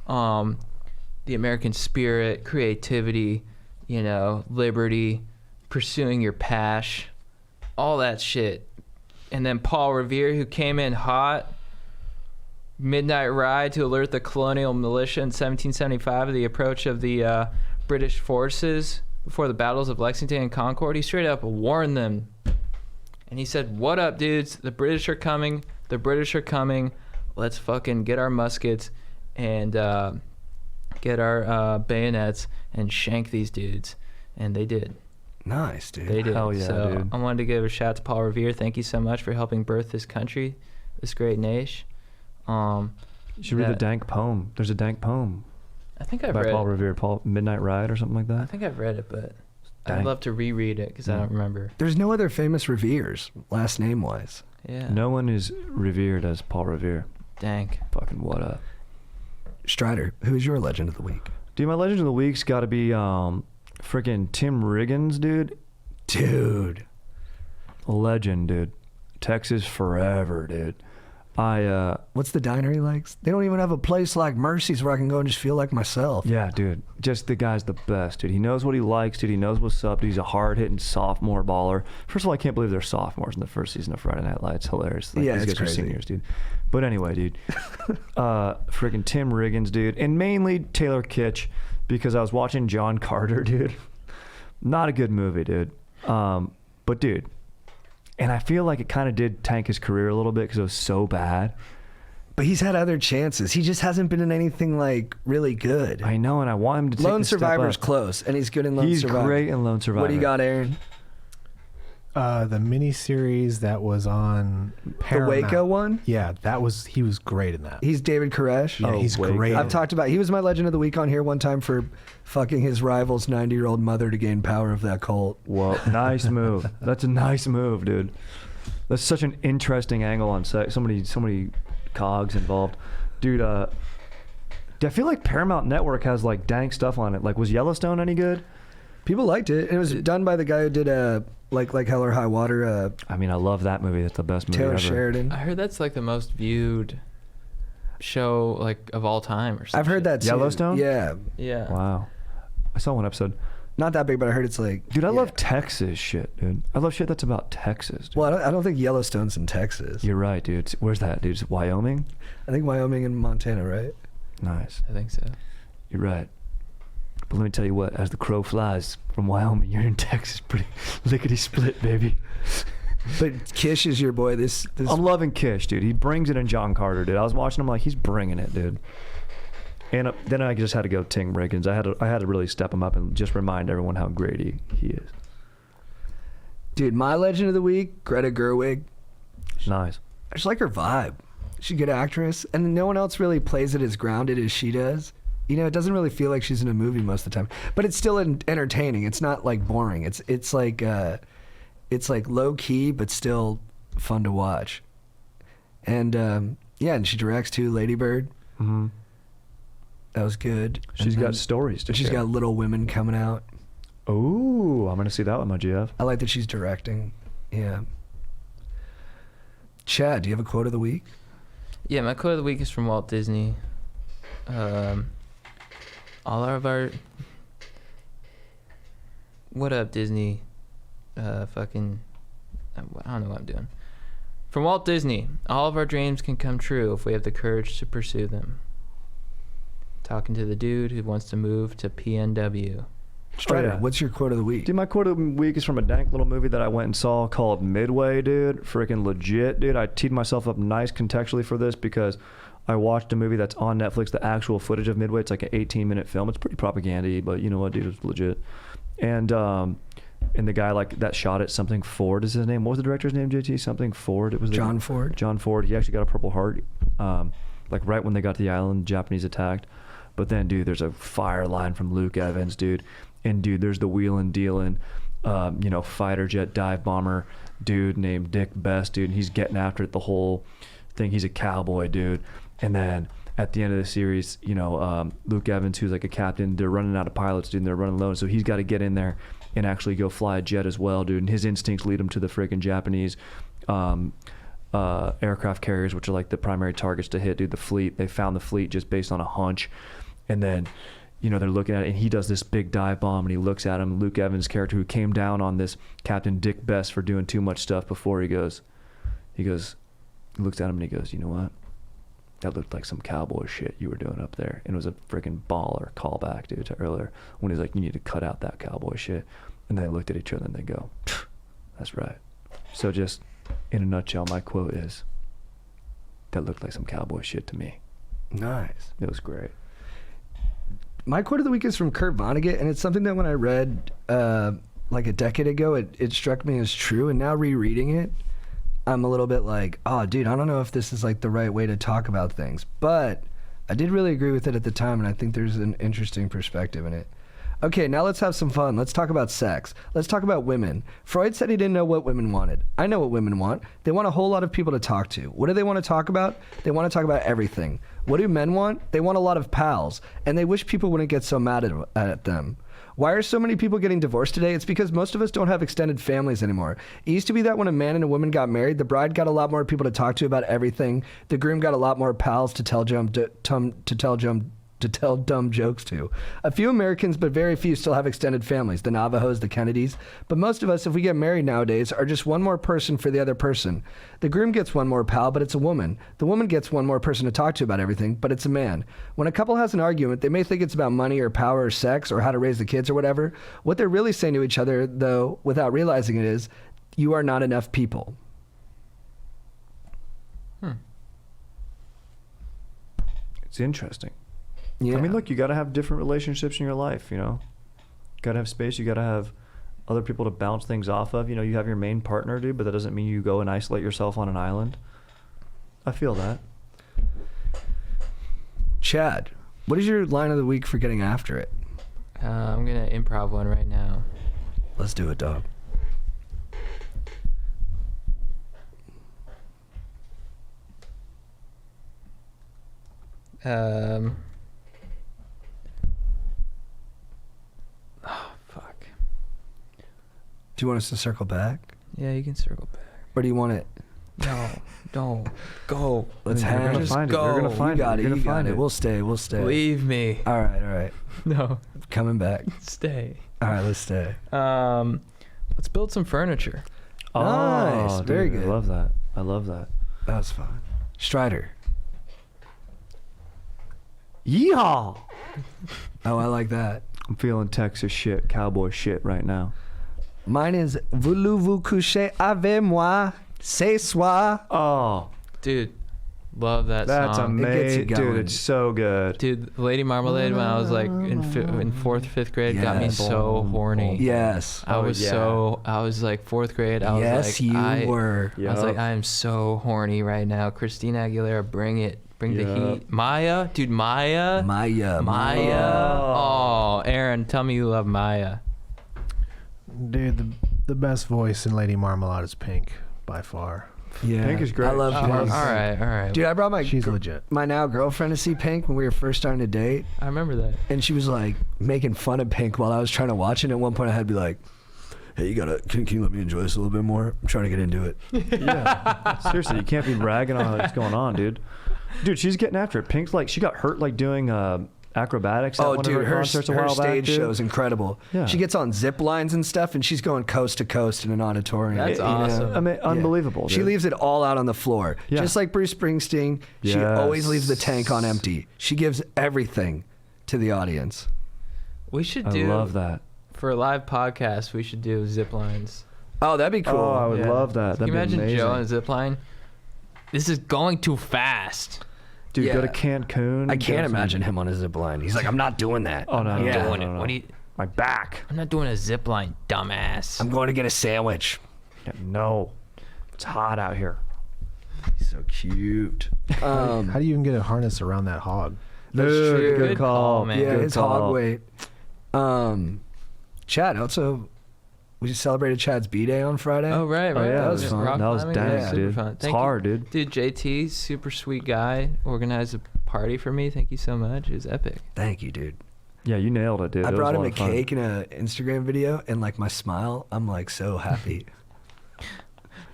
the American spirit, creativity, you know, liberty, pursuing your passion, all that shit. And then Paul Revere, who came in hot, midnight ride to alert the colonial militia in 1775 of the approach of the British forces before the battles of Lexington and Concord. He straight up warned them. And he said, what up, dudes? The British are coming. The British are coming. Let's fucking get our muskets and get our bayonets and shank these dudes. And they did. Nice, dude. They did. Hell yeah, so dude. I wanted to give a shout out to Paul Revere. Thank you so much for helping birth this country, this great nation. You should read the dank poem. There's a dank poem I think I've by read Paul it. Revere, Midnight Ride or something like I that. think I've read it, but Dang. I'd love to reread it because I don't remember. There's no other famous Reveres, last name wise. Yeah. No one is revered as Paul Revere. Dank. Fucking what up. Strider, who's your legend of the week? Dude, my legend of the week's got to be freaking Tim Riggins, dude. Dude. Legend, dude. Texas forever, dude. What's the diner he likes? They don't even have a place like Mercy's where I can go and just feel like myself. Yeah, dude. Just the guy's the best, dude. He knows what he likes, dude. He knows what's up. Dude. He's a hard-hitting sophomore baller. First of all, I can't believe they're sophomores in the first season of Friday Night Lights. Hilarious. Like, Yeah, these it's guys are crazy. seniors, dude. But anyway, dude. Freaking Tim Riggins, dude. And mainly Taylor Kitsch because I was watching John Carter, dude. Not a good movie, dude. But, dude. And I feel like it kind of did tank his career a little bit because it was so bad. But he's had other chances. He just hasn't been in anything like really good. I know, and I want him to take Lone the step Survivor's up. close, and he's good in Lone He's Survivor. great in Lone Survivor. What do you got, Aaron? The miniseries that was on Paramount. The Waco one? Yeah, he was great in that. He's David Koresh. Yeah, he's great. I've talked about, he was my Legend of the Week on here one time for fucking his rival's 90-year-old mother to gain power of that cult. Well, nice move. That's a nice move, dude. That's such an interesting angle on sex. So many cogs involved. Dude, I feel like Paramount Network has like dank stuff on it. Like, was Yellowstone any good? People liked it. It was done by the guy who did like Hell or High Water. I mean, I love that movie. That's the best movie Taylor ever. Sheridan. I heard that's like the most viewed show like of all time or something. I've heard that too. Yellowstone? Yeah. Yeah. Wow. I saw one episode. Not that big, but I heard it's like... Dude, I yeah. love Texas shit, dude. I love shit that's about Texas, dude. Well, I don't think Yellowstone's in Texas. You're right, dude. Where's that, dude? Is it Wyoming? I think Wyoming and Montana, right? Nice. I think so. You're right. But let me tell you what, as the crow flies from Wyoming, you're in Texas pretty lickety-split, baby. But Kish is your boy. This I'm loving Kish, dude. He brings it in John Carter, dude. I was watching him like, he's bringing it, dude. And then I just had to go Ting Riggins. I had to really step him up and just remind everyone how great he is. Dude, my Legend of the Week, Greta Gerwig. Nice. I just like her vibe. She's a good actress, and no one else really plays it as grounded as she does. You know, it doesn't really feel like she's in a movie most of the time, but it's still entertaining. It's not like boring. It's like low key, but still fun to watch. And yeah, and she directs too, Lady Bird. Mm-hmm. That was good. She's And got then stories to she's share. got Little Women coming out. Ooh, I'm going to see that with my GF. I like that she's directing. Yeah. Chad, do you have a quote of the week? Yeah, my quote of the week is from Walt Disney. All of our... What up, Disney? Fucking... I don't know what I'm doing. From Walt Disney, all of our dreams can come true if we have the courage to pursue them. Talking to the dude who wants to move to PNW. Strider, yeah. what's your quote of the week? Dude, my quote of the week is from a dank little movie that I went and saw called Midway, dude. Freaking legit, dude. I teed myself up nice contextually for this because I watched a movie that's on Netflix, the actual footage of Midway. It's like an 18-minute film. It's pretty propaganda-y, but you know what, dude, it's legit. And the guy like that shot it, something Ford is his name. What was the director's name, JT? Something Ford. It was John Ford. John Ford. He actually got a Purple Heart, like right when they got to the island, Japanese attacked. But then, dude, there's a fire line from Luke Evans, dude. And, dude, there's the wheelin' dealin', fighter jet dive bomber dude named Dick Best, dude. And he's getting after it the whole thing. He's a cowboy, dude. And then at the end of the series, Luke Evans, who's like a captain, they're running out of pilots, dude, and they're running low. So he's got to get in there and actually go fly a jet as well, dude. And his instincts lead him to the freaking Japanese aircraft carriers, which are like the primary targets to hit, dude. The fleet, they found the fleet just based on a hunch. And then, they're looking at it, and he does this big dive bomb, and he looks at him. Luke Evans' character, who came down on this Captain Dick Best for doing too much stuff before, he looks at him, and he goes, you know what? That looked like some cowboy shit you were doing up there. And it was a freaking baller callback, dude, to earlier when he's like, you need to cut out that cowboy shit. And they looked at each other, and they go, that's right. So just in a nutshell, my quote is, that looked like some cowboy shit to me. Nice. It was great. My quote of the week is from Kurt Vonnegut, and it's something that when I read like a decade ago, it struck me as true, and now rereading it, I'm a little bit like, oh, dude, I don't know if this is like the right way to talk about things, but I did really agree with it at the time, and I think there's an interesting perspective in it. Okay, now let's have some fun. Let's talk about sex. Let's talk about women. Freud said he didn't know what women wanted. I know what women want. They want a whole lot of people to talk to. What do they want to talk about? They want to talk about everything. What do men want? They want a lot of pals, and they wish people wouldn't get so mad at them. Why are so many people getting divorced today? It's because most of us don't have extended families anymore. It used to be that when a man and a woman got married, the bride got a lot more people to talk to about everything. The groom got a lot more pals to tell dumb jokes to. A few Americans, but very few, still have extended families, the Navajos, the Kennedys. But most of us, if we get married nowadays, are just one more person for the other person. The groom gets one more pal, but it's a woman. The woman gets one more person to talk to about everything, but it's a man. When a couple has an argument, they may think it's about money or power or sex or how to raise the kids or whatever. What they're really saying to each other, though, without realizing it, is, you are not enough people. It's interesting. Yeah. I mean, look, you got to have different relationships in your life, Got to have space. You got to have other people to bounce things off of. You know, you have your main partner, dude, but that doesn't mean you go and isolate yourself on an island. I feel that. Chad, what is your line of the week for getting after it? I'm gonna improv one right now. Let's do it, dog. Oh, fuck. Do you want us to circle back? Yeah, you can circle back. Or do you want it? No, don't. Go. Let's You're hang. gonna Just find it. go. You're gonna find you got it. it. You're You gonna got find it. it. We'll stay. We'll stay. Leave me. All right. All right. No, Coming back. stay. All right. Let's stay. Let's build some furniture. Oh, Nice. dude, Very good. I love that. I love that. That was fun. Strider. Yeehaw! Oh, I like that. I'm feeling Texas shit, cowboy shit right now. Mine is Voulez-vous coucher avec moi ce soir? Oh, Dude, love that that's song. It gets you amazing, dude. going. It's so good. Dude, Lady Marmalade, when I was like in fourth, fifth grade, got me Yes. so horny. Yes. I was yeah. I was like fourth grade. I was Yes, like, you were. I was like, I am so horny right now. Christina Aguilera, bring it. Bring the Yup. heat. Maya, dude, Maya. Maya. Oh, Aaron, tell me you love Maya. Dude, the best voice in Lady Marmalade is Pink, by far. Yeah. Pink is great. I love Oh, Pink. all right. Dude, I brought my She's legit. my now girlfriend to see Pink when we were first starting to date, I remember that. and she was like making fun of Pink while I was trying to watch it. At one point, I had to be like, "Hey, can you let me enjoy this a little bit more? I'm trying to get into it." Yeah. Seriously, you can't be bragging on what's going on, dude. Dude, she's getting after it. Pink's like, she got hurt like doing acrobatics at Oh, one dude, of her concerts a her while back, stage dude. show is incredible. Yeah. She gets on zip lines and stuff, and she's going coast to coast in an auditorium. That's you know? awesome. I mean, Yeah. unbelievable. She dude. leaves it all out on the floor. Yeah. Just like Bruce Springsteen, she Yes. always leaves the tank on empty. She gives everything to the audience. We should I do love that. for a live podcast. We should do zip lines. Oh, that'd be cool. Oh, I would Yeah. love that. Can That'd you be imagine amazing. Joe on a zip line? This is going too fast. Dude, Yeah. go to Cancun. I can't go to- imagine him on a zip line. He's like, I'm not doing that. Oh, no, I'm no, Yeah. doing no, it. no, no. What do you? My back. I'm not doing a zip line, dumbass. I'm going to get a sandwich. Yeah, no. It's hot out here. He's so cute. How do you even get a harness around that hog? That's Dude, true. Good call, man. Yeah, Good his call. hog weight. Chad, also, we just celebrated Chad's B-Day on Friday. Oh right. Oh, yeah, that was fun. Rock That was climbing? dank, Yeah, super dude. fun. It's Thank you. hard, dude. Dude, JT, super sweet guy, organized a party for me. Thank you so much. It was epic. Thank you, dude. Yeah, you nailed it, dude. I It was brought him lot a of fun. cake and a Instagram video, and like my smile, I'm like so happy.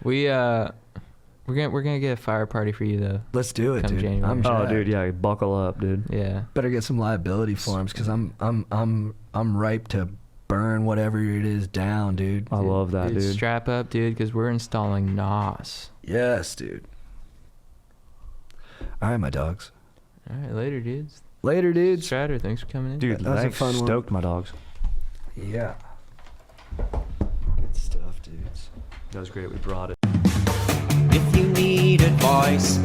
We're gonna get a fire party for you though. Let's do it, Come dude. January. I'm Oh, jacked. dude, yeah, buckle up, dude. Yeah. Better get some liability forms because I'm ripe to burn whatever it is down, dude. I love that, dude. Strap up, dude, because we're installing NOS. Yes, dude. All right, my dogs. All right, later, dudes. Later, dudes. Strider, thanks for coming in. Dude, That was a thanks. fun one. Stoked my dogs. Yeah. Good stuff, dudes. That was great. We brought it. If you need advice,